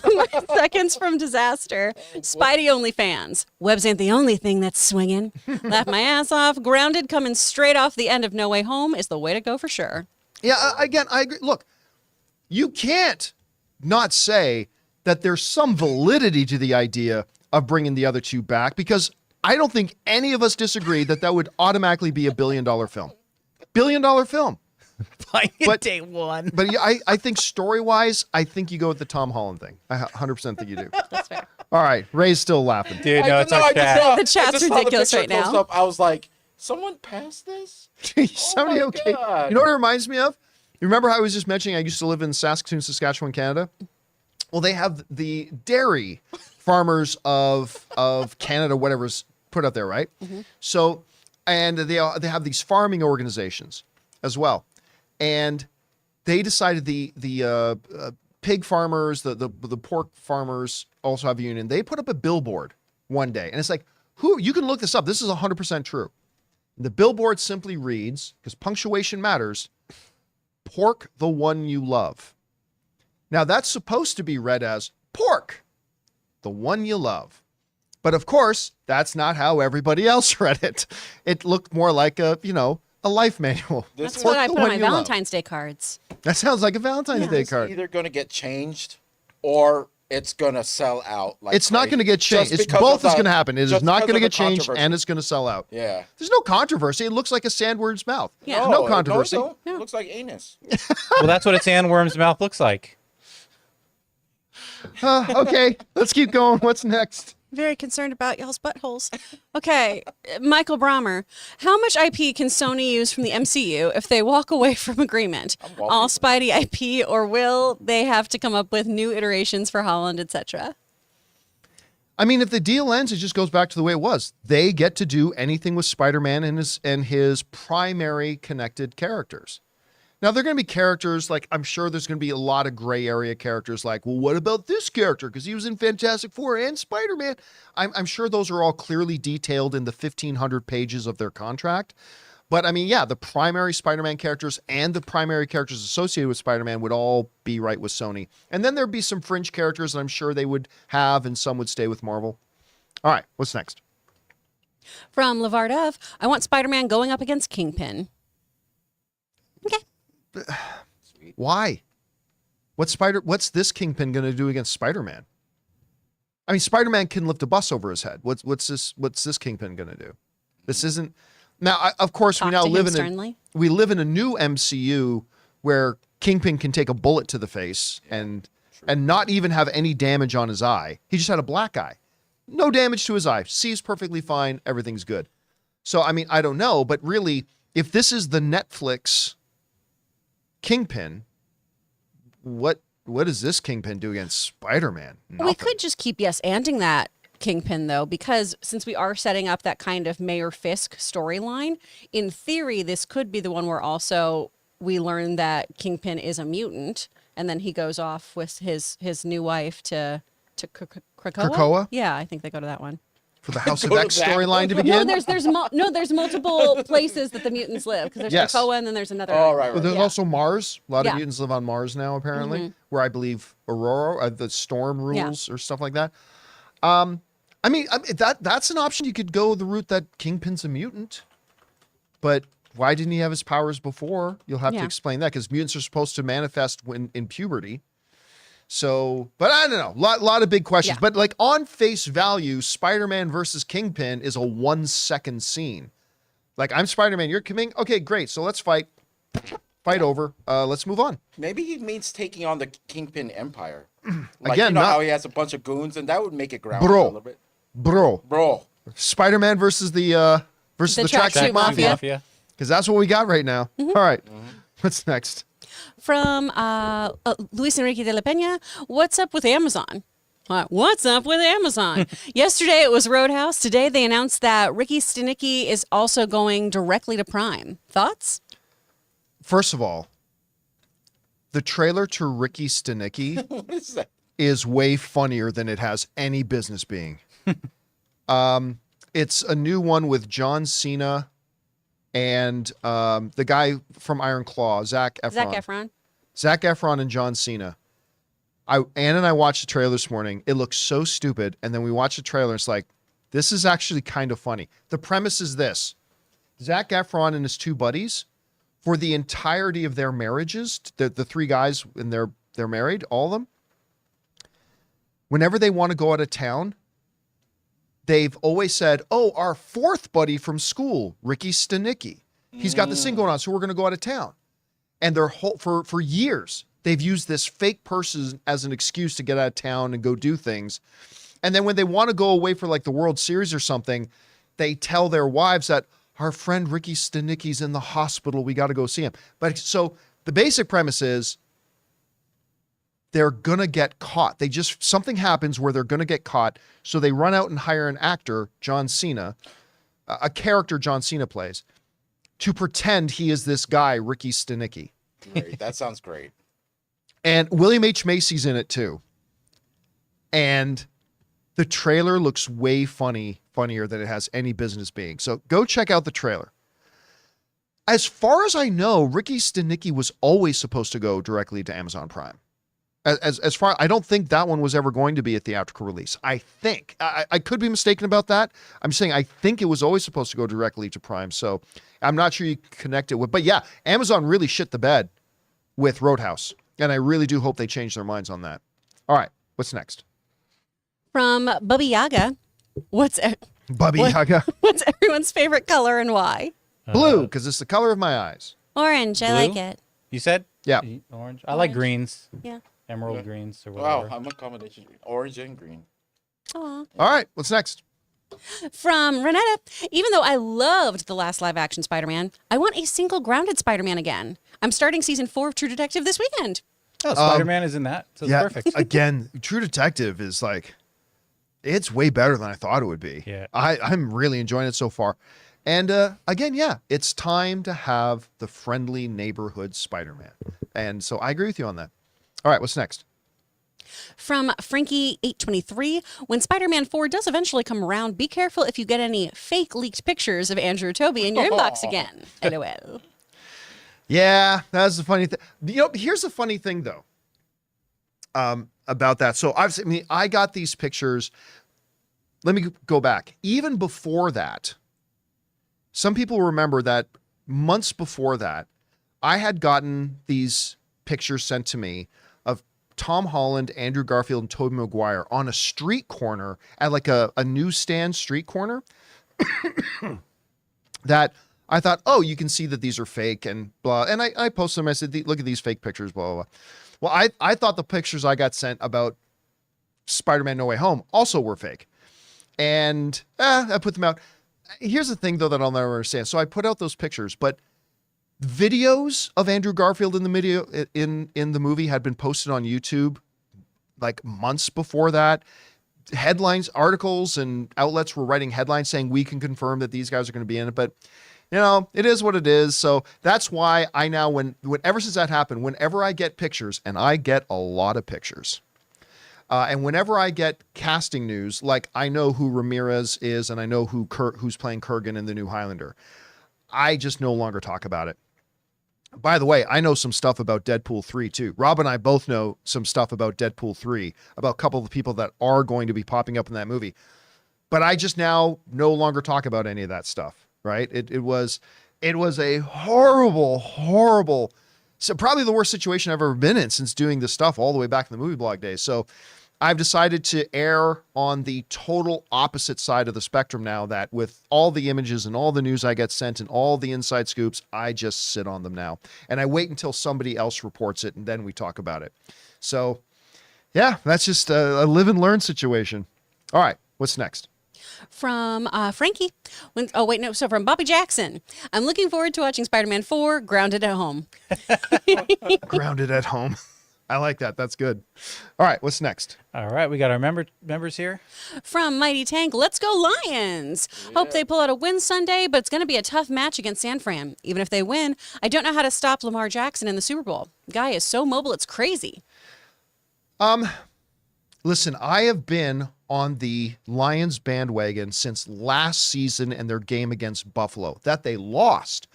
Seconds from Disaster, Spidey only fans. Webs ain't the only thing that's swinging. Laugh my ass off. Grounded coming straight off the end of No Way Home is the way to go for sure. Yeah, again, I agree. Look, you can't not say that there's some validity to the idea of bringing the other two back because I don't think any of us disagree that that would automatically be $1 billion film. $1 billion film. Playing But- day one. But yeah, I think story-wise, I think you go with the Tom Holland thing. I 100% think you do. That's fair. All right, Ray's still laughing. Dude, no, it's I our just cat. saw- The I chat's just saw the ridiculous picture right now. close up. I was like, someone passed this? Somebody my okay? God. You know what it reminds me of? You remember how I was just mentioning I used to live in Saskatoon, Saskatchewan, Canada? Well, they have the dairy farmers of Canada, whatever's put out there, right? So, and they have these farming organizations as well, and they decided the pig farmers, the pork farmers also have a union. They put up a billboard one day, and it's like, who you can look this up. This is 100% true. The billboard simply reads, because punctuation matters, pork the one you love. Now, that's supposed to be read as pork, the one you love. But of course, that's not how everybody else read it. It looked more like a life manual. This That's is what I the put on one my you love. Valentine's Day cards. That sounds like a Valentine's Day it's card. either going to get changed or it's going to sell out. Like It's not crazy. going to get changed. Just It's because both of the- is going to happen. It is just not because going to of get the changed, controversy. and it's going to sell out. Yeah. There's no controversy. It looks like a sandword's mouth. Yeah. There's no controversy. No, it looks like anus. Well, that's what a sandworm's mouth looks like. Okay, let's keep going. What's next? Very concerned about y'all's buttholes. Okay, Michael Brommer. How much IP can Sony use from the MCU if they walk away from agreement? walking. All Spidey IP, or will they have to come up with new iterations for Holland, etc.? I mean, if the deal ends, it just goes back to the way it was. They get to do anything with Spider-Man and his primary connected characters. Now, there are going to be characters, like, I'm sure there's going to be a lot of gray area characters like, well, what about this character? Because he was in Fantastic Four and Spider-Man. I'm sure those are all clearly detailed in the 1,500 pages of their contract. But, I mean, yeah, the primary Spider-Man characters and the primary characters associated with Spider-Man would all be right with Sony. And then there'd be some fringe characters that I'm sure they would have, and some would stay with Marvel. All right, what's next? From Lavardov, I want Spider-Man going up against Kingpin. Okay. Why? What's this Kingpin going to do against Spider-Man? I mean, Spider-Man can lift a bus over his head. What's this Kingpin going to do? This isn't. Now, of course, we now live in a new MCU where Kingpin can take a bullet to the face and not even have any damage on his eye. He just had a black eye. No damage to his eye. Sees perfectly fine. Everything's good. So, I mean, I don't know, but really, if this is the Netflix Kingpin, what does this Kingpin do against Spider-Man? We could just keep yes-anding that Kingpin, though, because since we are setting up that kind of Mayor Fisk storyline, in theory, this could be the one where also we learn that Kingpin is a mutant, and then he goes off with his new wife to Krakoa. Krakoa? Yeah, I think they go to that one. For the House of X storyline to begin? There's multiple places that the mutants live, because there's Krakoa and then there's another. Oh, right. Well, there's also Mars. A lot of mutants live on Mars now, apparently, where I believe Aurora, the storm rules or stuff like that. I mean, that's an option. You could go the route that Kingpin's a mutant, but why didn't he have his powers before? You'll have to explain that, because mutants are supposed to manifest when in puberty. So, but I don't know. Lot of big questions. But like on face value, Spider-Man versus Kingpin is a 1-second scene. Like, I'm Spider-Man, you're coming. Okay, great. So let's fight. Fight over. Let's move on. Maybe he means taking on the Kingpin Empire. Like, Again, you know how he has a bunch of goons, and that would make it grounded a little bit. Bro. Spider-Man versus the tracksuit Mafia. Because that's what we got right now. All right. What's next? From Luis Enrique de la Peña, what's up with Amazon? What's up with Amazon? Yesterday it was Roadhouse. Today they announced that Ricky Stenicki is also going directly to Prime. Thoughts? First of all, the trailer to Ricky Stenicki What is that? is way funnier than it has any business being. It's a new one with John Cena and the guy from Iron Claw, Zac Efron. Zac Efron and John Cena. Ann and I watched the trailer this morning. It looks so stupid. And then we watched the trailer. It's like, this is actually kind of funny. The premise is this. Zac Efron and his two buddies, for the entirety of their marriages, the three guys, and they're married, all of them, whenever they want to go out of town, they've always said, oh, our fourth buddy from school, Ricky Stenicki. He's got this thing going on, so we're going to go out of town. And their whole for years, they've used this fake person as an excuse to get out of town and go do things. And then when they want to go away for like the World Series or something, they tell their wives that our friend Ricky Stenicki's in the hospital. We got to go see him. But so the basic premise is they're going to get caught. Something happens where they're going to get caught. So they run out and hire an actor, John Cena, a character John Cena plays, to pretend he is this guy, Ricky Stenicki. Great. That sounds great. And William H. Macy's in it too. And the trailer looks way funnier than it has any business being. So go check out the trailer. As far as I know, Ricky Stenicki was always supposed to go directly to Amazon Prime. As far, I don't think that one was ever going to be a theatrical release. I think I could be mistaken about that. I'm saying I think it was always supposed to go directly to Prime. So I'm not sure you connect it with, but yeah, Amazon really shit the bed with Roadhouse. And I really do hope they change their minds on that. All right. What's next? From Bubby Yaga, what's everyone's favorite color and why? Blue, because it's the color of my eyes. Orange, I like it. You said? Yeah. Orange. I like greens. Yeah. Emerald greens or whatever. Wow, I'm a combination. Orange and green. Aw. All right. What's next? From Renetta, even though I loved the last live action Spider-Man, I want a single grounded Spider-Man again. I'm starting season 4 of True Detective this weekend. Oh, Spider-Man is in that. So it's perfect. Again, True Detective is like, It's way better than I thought it would be. Yeah. I'm really enjoying it so far. And again, yeah, it's time to have the friendly neighborhood Spider-Man. And so I agree with you on that. All right, what's next? From Frankie823, when Spider-Man 4 does eventually come around, be careful if you get any fake leaked pictures of Andrew or Toby in your inbox again. LOL. Yeah, that's the funny thing. Here's the funny thing, though, about that. So I got these pictures. Let me go back. Even before that, some people remember that months before that, I had gotten these pictures sent to me of Tom Holland, Andrew Garfield, and Tobey Maguire on a street corner at like a newsstand street corner that I thought, oh, you can see that these are fake and blah. And I posted them. I said, look at these fake pictures, blah, blah, blah. Well, I thought the pictures I got sent about Spider-Man No Way Home also were fake. And I put them out. Here's the thing, though, that I'll never understand. So I put out those pictures, but videos of Andrew Garfield in the movie had been posted on YouTube like months before that. Headlines, articles, and outlets were writing headlines saying we can confirm that these guys are going to be in it. But it is what it is. So that's why I now, ever since that happened, whenever I get pictures, and I get a lot of pictures, and whenever I get casting news, like I know who Ramirez is, and I know who's playing Kurgan in the new Highlander, I just no longer talk about it. By the way, I know some stuff about Deadpool 3 too. Rob and I both know some stuff about Deadpool 3, about a couple of the people that are going to be popping up in that movie. But I just now no longer talk about any of that stuff, right? It was a horrible, horrible, so probably the worst situation I've ever been in since doing this stuff all the way back in the movie blog days. So I've decided to err on the total opposite side of the spectrum now, that with all the images and all the news I get sent and all the inside scoops, I just sit on them now. And I wait until somebody else reports it, and then we talk about it. So, yeah, that's just a live and learn situation. All right, what's next? From Frankie. From Bobby Jackson. I'm looking forward to watching Spider-Man 4 grounded at home. Grounded at home. I like that. That's good. All right, what's next? All right, we got our members here. From Mighty Tank, let's go Lions. Yeah. Hope they pull out a win Sunday, but it's going to be a tough match against San Fran. Even if they win, I don't know how to stop Lamar Jackson in the Super Bowl. Guy is so mobile, it's crazy. Listen, I have been on the Lions bandwagon since last season and their game against Buffalo, that they lost,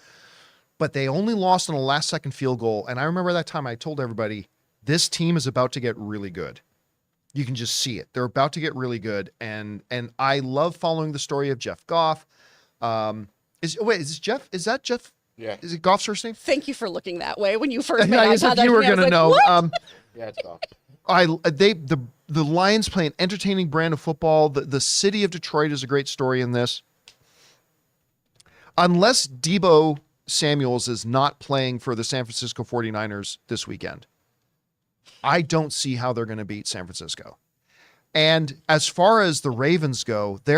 but they only lost on a last-second field goal. And I remember that time I told everybody, this team is about to get really good. You can just see it. They're about to get really good. And I love following the story of Jeff Goff. Is this Jeff? Is that Jeff? Yeah. Is it Goff's first name? Thank you for looking that way when you first made I guess if you were going to know. Yeah, it's Goff. The Lions play an entertaining brand of football. The city of Detroit is a great story in this. Unless Deebo Samuels is not playing for the San Francisco 49ers this weekend, I don't see how they're going to beat San Francisco. And as far as the Ravens go, they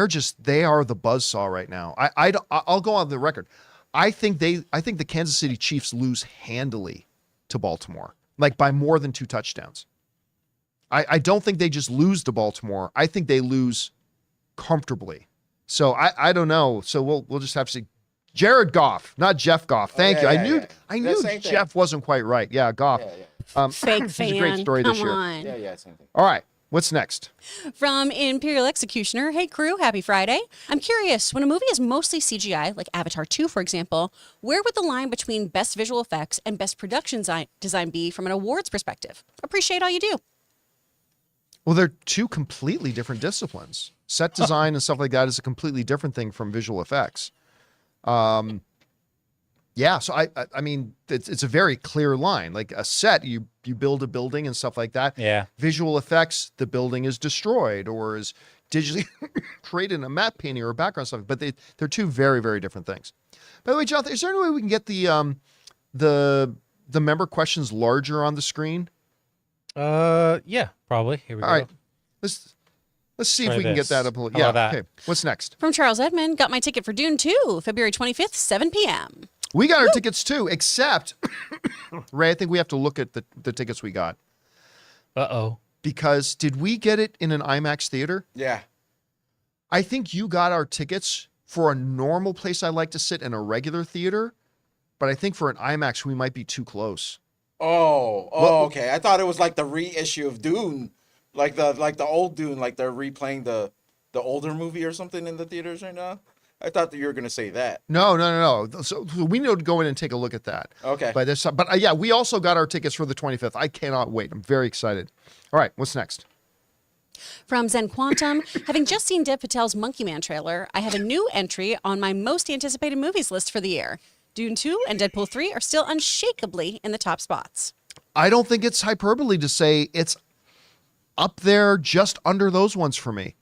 are the buzzsaw right now. I'll go on the record. I think the Kansas City Chiefs lose handily to Baltimore, like by more than 2 touchdowns. I don't think they just lose to Baltimore. I think they lose comfortably. So I don't know. So we'll just have to see. Jared Goff, not Jeff Goff. Thank you. I knew Jeff wasn't quite right. Yeah, Goff. Fake it's fan. a great story this year. On. Yeah, same thing. All right, what's next? From Imperial Executioner, hey crew, happy Friday. I'm curious, when a movie is mostly CGI, like Avatar 2, for example, where would the line between best visual effects and best production design be from an awards perspective? Appreciate all you do. Well, they're two completely different disciplines. Set design and stuff like that is a completely different thing from visual effects. Yeah, so I mean, it's a very clear line. Like a set, you build a building and stuff like that. Yeah. Visual effects, the building is destroyed or is digitally created in a matte painting or a background stuff. But they're two very, very different things. By the way, Jonathan, is there any way we can get the member questions larger on the screen? Yeah, probably. Here we go. All right, let's see if we can get that up. How Yeah. about that? Okay. What's next? From Charles Edmond, got my ticket for Dune 2, February 25th, 7 p.m. We got our tickets too, except Ray, I think we have to look at the tickets we got. Uh-oh. Because did we get it in an IMAX theater? Yeah. I think you got our tickets for a normal place I like to sit in a regular theater, but I think for an IMAX we might be too close. Okay. I thought it was like the reissue of Dune, like the old Dune, like they're replaying the older movie or something in the theaters right now. I thought that you were gonna say that. No. So we need to go in and take a look at that. Okay. But yeah, we also got our tickets for the 25th. I cannot wait. I'm very excited. All right, what's next? From Zen Quantum, having just seen Dev Patel's Monkey Man trailer, I have a new entry on my most anticipated movies list for the year. Dune 2 and Deadpool 3 are still unshakably in the top spots. I don't think it's hyperbole to say it's up there just under those ones for me.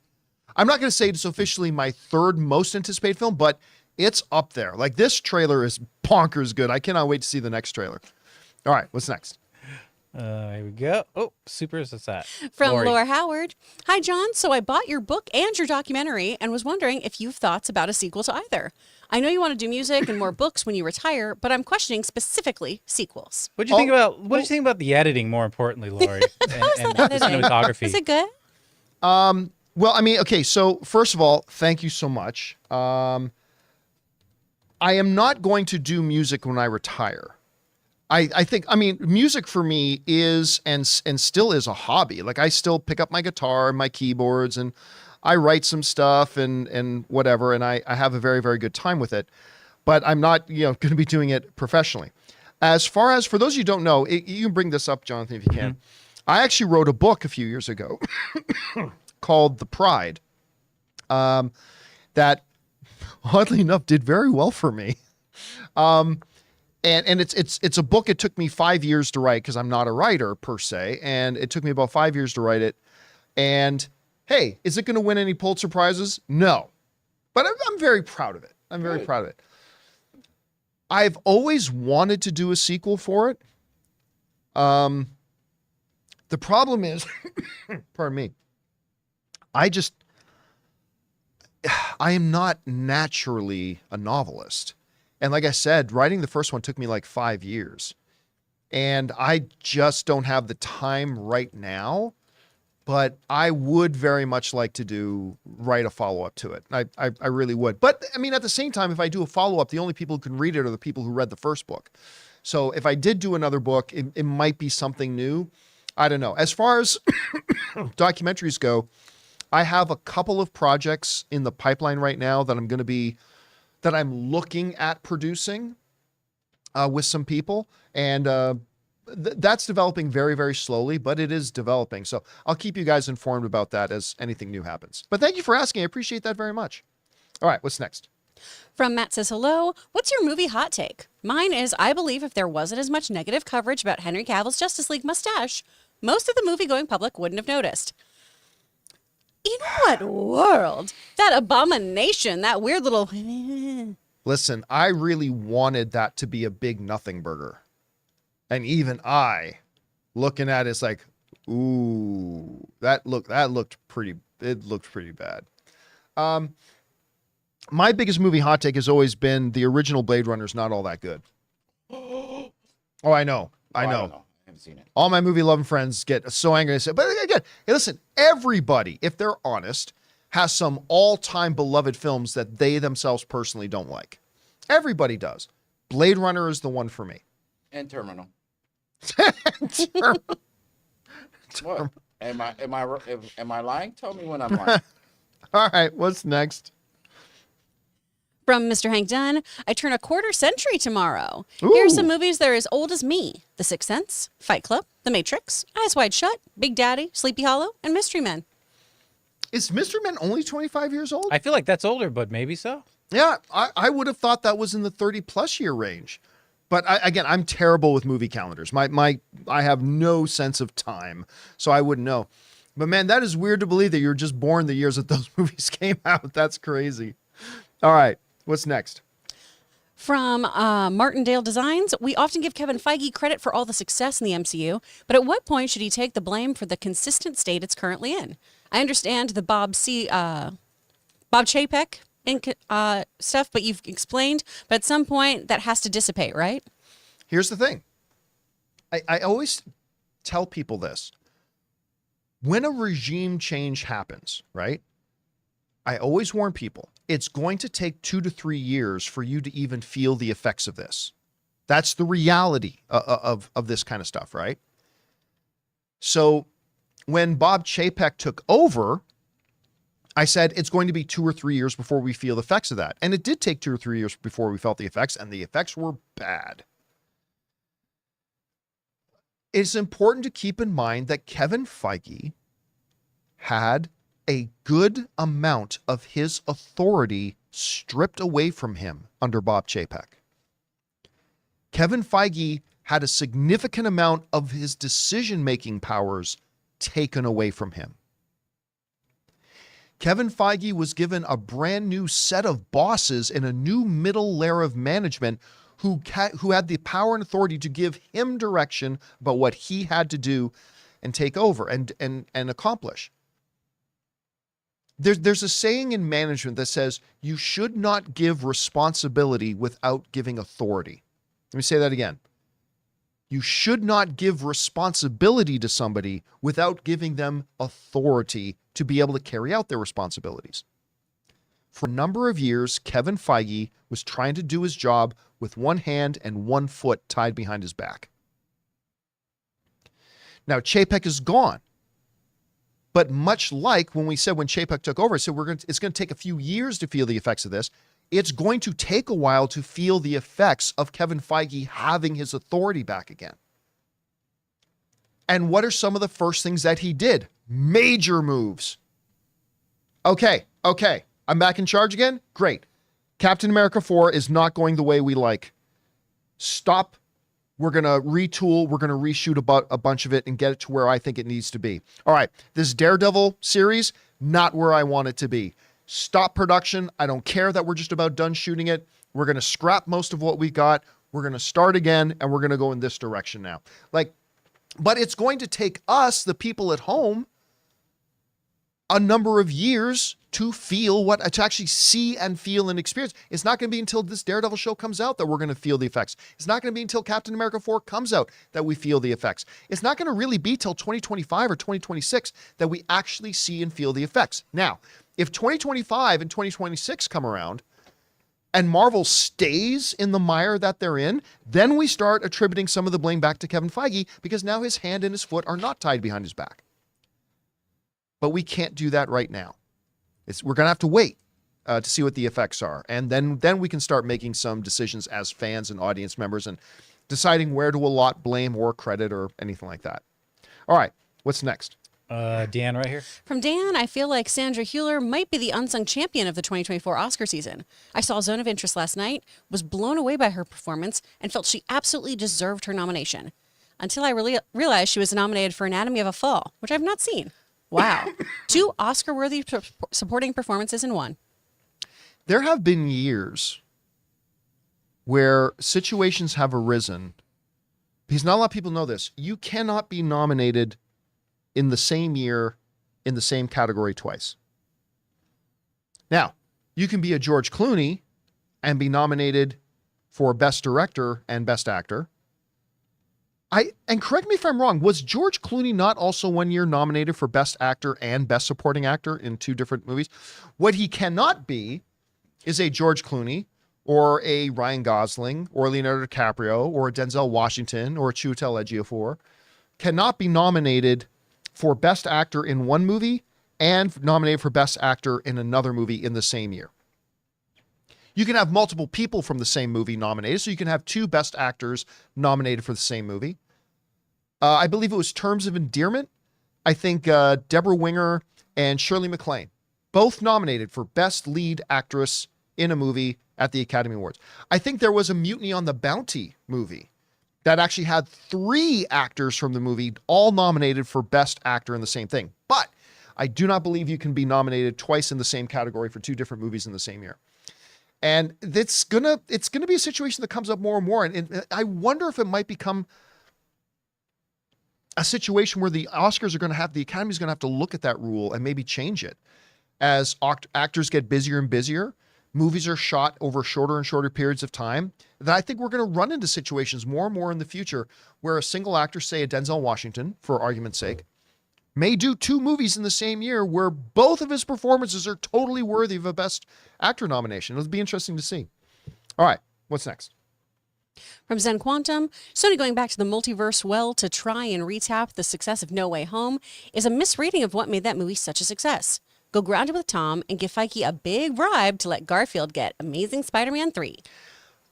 I'm not going to say it's officially my third most anticipated film, but it's up there. Like, this trailer is bonkers good. I cannot wait to see the next trailer. All right, what's next? Here we go. Oh, supers. What's that? From Lori. Laura Howard. Hi, John. So I bought your book and your documentary and was wondering if you've thoughts about a sequel to either. I know you want to do music and more books when you retire, but I'm questioning specifically sequels. What do you think about? What do you think about the editing? More importantly, Lori, and the cinematography. Is it good? Well, I mean, okay, so first of all, thank you so much. I am not going to do music when I retire. I think, I mean, music for me is and still is a hobby. Like, I still pick up my guitar and my keyboards and I write some stuff and whatever, and I have a very, very good time with it. But I'm not, going to be doing it professionally. As far as, for those of you who don't know, you can bring this up, Jonathan, if you can. I actually wrote a book a few years ago called The Pride, that oddly enough did very well for me. And it's a book. It took me 5 years to write because I'm not a writer per se, and it took me about 5 years to write it. And hey, is it going to win any Pulitzer Prizes? No, but I'm very proud of it. I'm very proud of it. I've always wanted to do a sequel for it. The problem is, pardon me, I am not naturally a novelist. And like I said, writing the first one took me like 5 years. And I just don't have the time right now. But I would very much like to write a follow-up to it. I really would. But I mean, at the same time, if I do a follow-up, the only people who can read it are the people who read the first book. So if I did do another book, it might be something new. I don't know. As far as documentaries go, I have a couple of projects in the pipeline right now that I'm looking at producing with some people. And that's developing very, very slowly, but it is developing. So I'll keep you guys informed about that as anything new happens. But thank you for asking. I appreciate that very much. All right, what's next? From Matt says, hello, what's your movie hot take? Mine is, I believe if there wasn't as much negative coverage about Henry Cavill's Justice League mustache, most of the movie-going public wouldn't have noticed. In what world? That abomination, that weird little... Listen, I really wanted that to be a big nothing burger. And even I, looking at it, it's like, ooh, it looked pretty bad. My biggest movie hot take has always been the original Blade Runner's not all that good. Oh, I know. I don't know. I haven't seen it. All my movie loving friends get so angry. I say, but again, hey, listen, everybody, if they're honest, has some all-time beloved films that they themselves personally don't like. Everybody does. Blade Runner is the one for me. And Terminal. What? Am I lying? Tell me when I'm lying. All right, what's next? From Mr. Hank Dunn, I turn a quarter century tomorrow. Ooh. Here's some movies that are as old as me. The Sixth Sense, Fight Club, The Matrix, Eyes Wide Shut, Big Daddy, Sleepy Hollow, and Mystery Men. Is Mystery Men only 25 years old? I feel like that's older, but maybe so. Yeah, I would have thought that was in the 30-plus year range. But again, I'm terrible with movie calendars. I have no sense of time, so I wouldn't know. But man, that is weird to believe that you were just born the years that those movies came out. That's crazy. All right, what's next? From Martindale Designs, we often give Kevin Feige credit for all the success in the MCU, but at what point should he take the blame for the consistent state it's currently in? I understand the Bob Chapek stuff, but you've explained, but at some point that has to dissipate, right? Here's the thing. I always tell people this. When a regime change happens, right? I always warn people, it's going to take 2 to 3 years for you to even feel the effects of this. That's the reality of this kind of stuff, right? So when Bob Chapek took over, I said it's going to be 2 or 3 years before we feel the effects of that. And it did take 2 or 3 years before we felt the effects, and the effects were bad. It's important to keep in mind that Kevin Feige had a good amount of his authority stripped away from him under Bob Chapek. Kevin Feige had a significant amount of his decision-making powers taken away from him. Kevin Feige was given a brand new set of bosses and a new middle layer of management who had the power and authority to give him direction about what he had to do and take over and accomplish. There's a saying in management that says you should not give responsibility without giving authority. Let me say that again. You should not give responsibility to somebody without giving them authority to be able to carry out their responsibilities. For a number of years, Kevin Feige was trying to do his job with one hand and one foot tied behind his back. Now, Chapek is gone. But much like when we said when Chapek took over, I said it's going to take a few years to feel the effects of this. It's going to take a while to feel the effects of Kevin Feige having his authority back again. And what are some of the first things that he did? Major moves. Okay. I'm back in charge again? Great. Captain America 4 is not going the way we like. Stop. We're going to retool. We're going to reshoot a bunch of it and get it to where I think it needs to be. All right. This Daredevil series, not where I want it to be. Stop production. I don't care that we're just about done shooting it. We're going to scrap most of what we got. We're going to start again, and we're going to go in this direction now. But it's going to take us, the people at home, a number of years to actually see and feel and experience. It's not going to be until this Daredevil show comes out that we're going to feel the effects. It's not going to be until Captain America 4 comes out that we feel the effects. It's not going to really be till 2025 or 2026 that we actually see and feel the effects. Now, if 2025 and 2026 come around and Marvel stays in the mire that they're in, then we start attributing some of the blame back to Kevin Feige because now his hand and his foot are not tied behind his back. But we can't do that right now. We're going to have to wait to see what the effects are. And then we can start making some decisions as fans and audience members and deciding where to allot blame or credit or anything like that. All right, what's next? Dan right here. From Dan, I feel like Sandra Hüller might be the unsung champion of the 2024 Oscar season. I saw Zone of Interest last night, was blown away by her performance, and felt she absolutely deserved her nomination. Until I realized she was nominated for Anatomy of a Fall, which I've not seen. Wow. 2 Oscar-worthy supporting performances in one. There have been years where situations have arisen, because not a lot of people know this. You cannot be nominated in the same year in the same category twice. Now, you can be a George Clooney and be nominated for Best Director and Best Actor. And correct me if I'm wrong, was George Clooney not also one year nominated for Best Actor and Best Supporting Actor in 2 different movies? What he cannot be is a George Clooney or a Ryan Gosling or Leonardo DiCaprio or a Denzel Washington or a Chiwetel Ejiofor. Cannot be nominated for Best Actor in one movie and nominated for Best Actor in another movie in the same year. You can have multiple people from the same movie nominated, so you can have 2 Best Actors nominated for the same movie. I believe it was Terms of Endearment. I think Deborah Winger and Shirley MacLaine, both nominated for Best Lead Actress in a movie at the Academy Awards. I think there was a Mutiny on the Bounty movie that actually had 3 actors from the movie all nominated for Best Actor in the same thing. But I do not believe you can be nominated twice in the same category for 2 different movies in the same year. And it's gonna be a situation that comes up more and more. And I wonder if it might become a situation where the Oscars are going to have, the Academy is going to have to look at that rule and maybe change it. As actors get busier and busier, movies are shot over shorter and shorter periods of time, that I think we're going to run into situations more and more in the future where a single actor, say a Denzel Washington, for argument's sake, may do 2 movies in the same year where both of his performances are totally worthy of a Best Actor nomination. It'll be interesting to see. All right, what's next? From Zen Quantum, Sony going back to the multiverse well to try and retap the success of No Way Home is a misreading of what made that movie such a success. Go grounded with Tom and give Feige a big bribe to let Garfield get Amazing Spider-Man 3.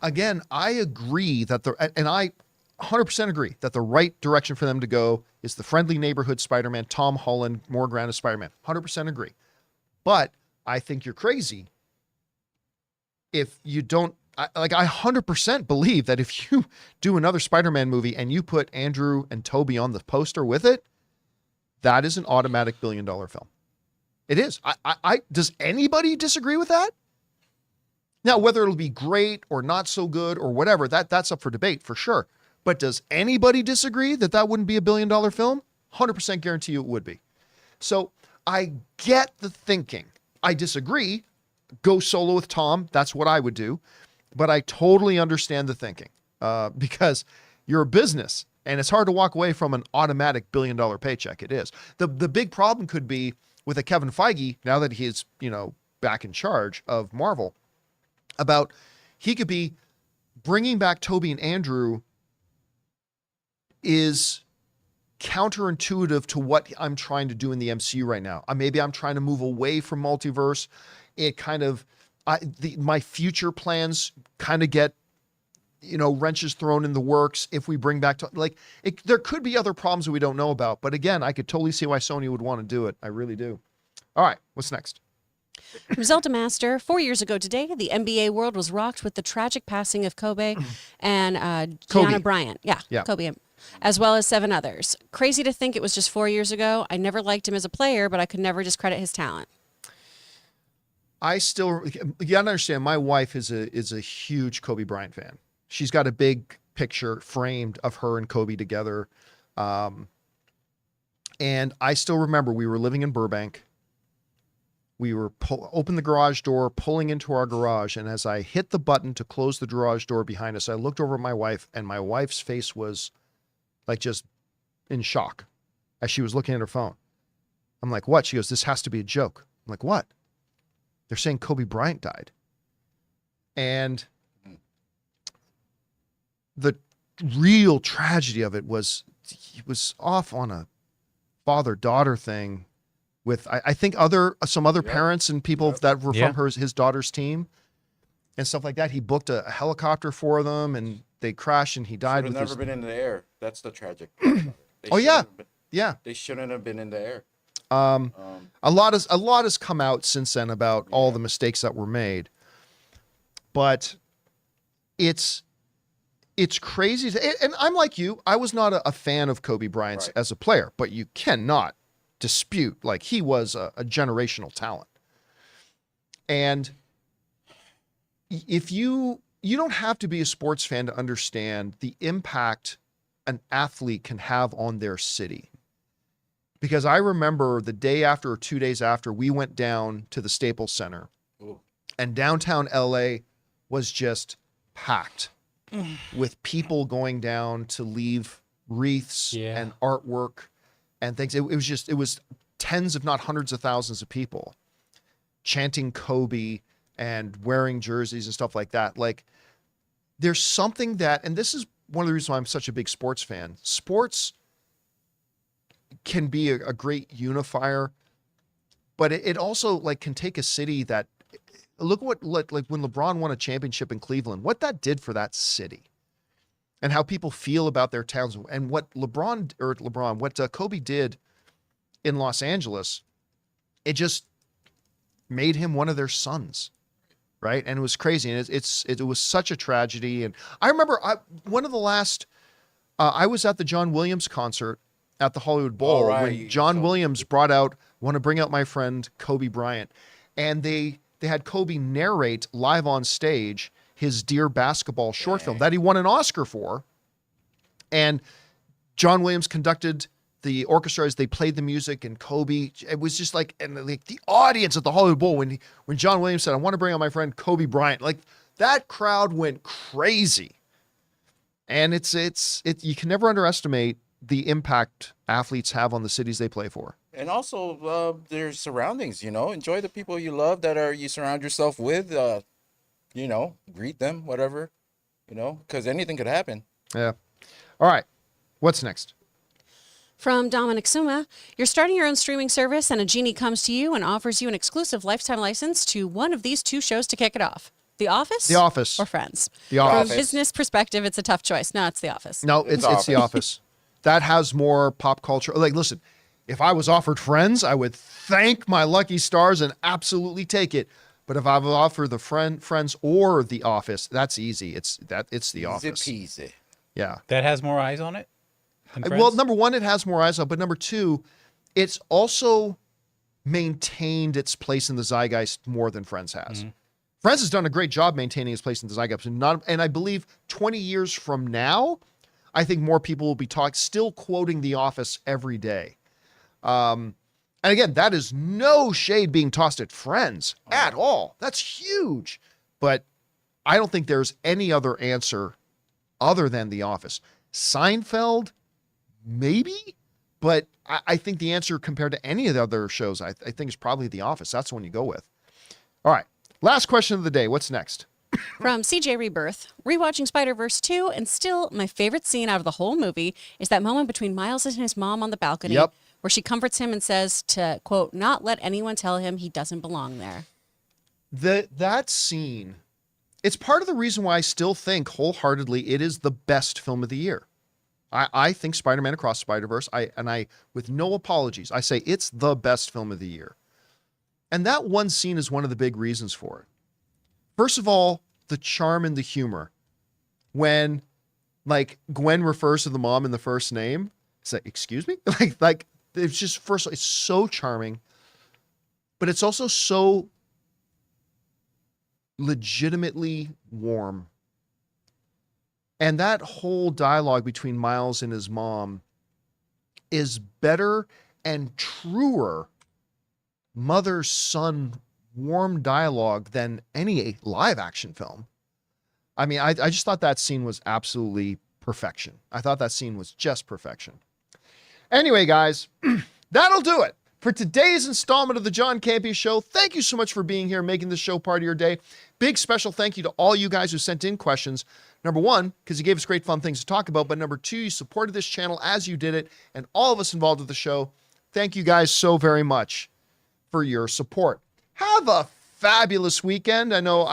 Again, I agree that I 100% agree that the right direction for them to go is the friendly neighborhood Spider-Man, Tom Holland, more grounded Spider-Man. 100% agree. But I think you're crazy if you don't. I 100% believe that if you do another Spider-Man movie and you put Andrew and Tobey on the poster with it, that is an automatic billion-dollar film. It is. Does anybody disagree with that? Now, whether it'll be great or not so good or whatever, that's up for debate for sure. But does anybody disagree that that wouldn't be a billion-dollar film? 100% guarantee you it would be. So I get the thinking. I disagree. Go solo with Tom. That's what I would do. But I totally understand the thinking because you're a business and it's hard to walk away from an automatic billion-dollar paycheck. It is. The big problem could be with a Kevin Feige, now that he's, back in charge of Marvel, about he could be bringing back Tobey and Andrew is counterintuitive to what I'm trying to do in the MCU right now. Maybe I'm trying to move away from multiverse. It kind of, my future plans kind of get, wrenches thrown in the works if we bring back, there could be other problems that we don't know about. But again, I could totally see why Sony would want to do it. I really do. All right, what's next? Zelda Master, 4 years ago today, the NBA world was rocked with the tragic passing of Kobe and Gianna Bryant. Yeah, Kobe, as well as 7 others. Crazy to think it was just 4 years ago. I never liked him as a player, but I could never discredit his talent. You gotta understand, my wife is a huge Kobe Bryant fan. She's got a big picture framed of her and Kobe together. And I still remember we were living in Burbank. We were open the garage door, pulling into our garage. And as I hit the button to close the garage door behind us, I looked over at my wife and my wife's face was like just in shock as she was looking at her phone. I'm like, what? She goes, this has to be a joke. I'm like, what? They're saying Kobe Bryant died. And the real tragedy of it was he was off on a father-daughter thing with, I think, some other parents and people that were from his daughter's team and stuff like that. He booked a helicopter for them and they crashed and he died. Should have never been in the air. That's the tragic. Yeah. They shouldn't have been in the air. A lot has come out since then about all the mistakes that were made, but it's crazy. And I'm like you, I was not a fan of Kobe Bryant as a player, but you cannot dispute, like, he was a generational talent. And if you don't have to be a sports fan to understand the impact an athlete can have on their city. Because I remember the day after or 2 days after, we went down to the Staples Center. Ooh. And downtown LA was just packed with people going down to leave wreaths and artwork and things. It was tens, if not hundreds of thousands of people chanting Kobe and wearing jerseys and stuff like that. Like, there's something that, and this is one of the reasons why I'm such a big sports fan. Sports can be a great unifier, but it also can take a city that, look at what, like when LeBron won a championship in Cleveland, what that did for that city and how people feel about their towns, and what what Kobe did in Los Angeles, it just made him one of their sons. Right. And it was crazy. And it was such a tragedy. And I remember one of the last, I was at the John Williams concert at the Hollywood Bowl when John Williams brought out, want to bring out my friend Kobe Bryant. And they had Kobe narrate live on stage his Dear Basketball short film that he won an Oscar for. And John Williams conducted the orchestra as they played the music, and Kobe, it was just the audience at the Hollywood Bowl when John Williams said, I want to bring out my friend Kobe Bryant, that crowd went crazy. And you can never underestimate the impact athletes have on the cities they play for. And also their surroundings, enjoy the people you love you surround yourself with, greet them, whatever, because anything could happen. Yeah. All right. What's next? From Dominic Suma, you're starting your own streaming service and a genie comes to you and offers you an exclusive lifetime license to one of these two shows to kick it off. The Office? The Office. Or Friends? The Office. From a business perspective, it's a tough choice. No, it's The Office. No, it's The Office. That has more pop culture. Like, listen, if I was offered Friends, I would thank my lucky stars and absolutely take it. But if I was offered the Friends or The Office, that's easy. It's The Office. Easy peasy. Yeah. That has more eyes on it? than Well, Friends? number one, it has more eyes on, but number two, it's also maintained its place in the zeitgeist more than Friends has. Friends has done a great job maintaining its place in the zeitgeist, and I believe 20 years from now, I think more people will be still quoting The Office every day. And again, that is no shade being tossed at Friends at all. That's huge. But I don't think there's any other answer other than The Office. Seinfeld, maybe, but I think the answer compared to any of the other shows, I think is probably The Office. That's the one you go with. All right. Last question of the day. What's next? From CJ Rebirth, rewatching Spider-Verse 2, and still my favorite scene out of the whole movie is that moment between Miles and his mom on the balcony Yep. where she comforts him and says to, quote, not let anyone tell him he doesn't belong there. That scene, it's part of the reason why I still think wholeheartedly it is the best film of the year. I think Spider-Man Across the Spider-Verse, I with no apologies, I say it's the best film of the year. And that one scene is one of the big reasons for it. First of all, the charm and the humor. When, like, Gwen refers to the mom in the first name, it's like, excuse me? like it's just, first, it's so charming, but it's also so legitimately warm. And that whole dialogue between Miles and his mom is better and truer mother-son warm dialogue than any live action film. I mean, I just thought that scene was absolutely perfection. I thought that scene was just perfection. Anyway, guys, that'll do it for today's installment of the John Campea Show. Thank you so much for being here, making this show part of your day. Big special thank you to all you guys who sent in questions. Number one, because you gave us great fun things to talk about, but number two, you supported this channel as you did it, and all of us involved with the show. Thank you guys so very much for your support. Have a fabulous weekend. I know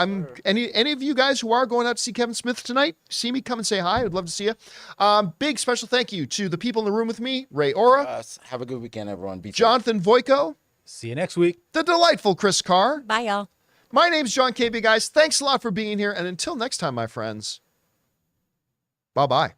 any of you guys who are going out to see Kevin Smith tonight, see me, come and say hi. I'd love to see you. Big special thank you to the people in the room with me, Ray Ora, Have a good weekend, everyone. Be safe. Jonathan Voico, See you next week. the delightful Chris Carr. Bye, y'all. My name's John Campea, guys. Thanks a lot for being here. And until next time, my friends, bye-bye.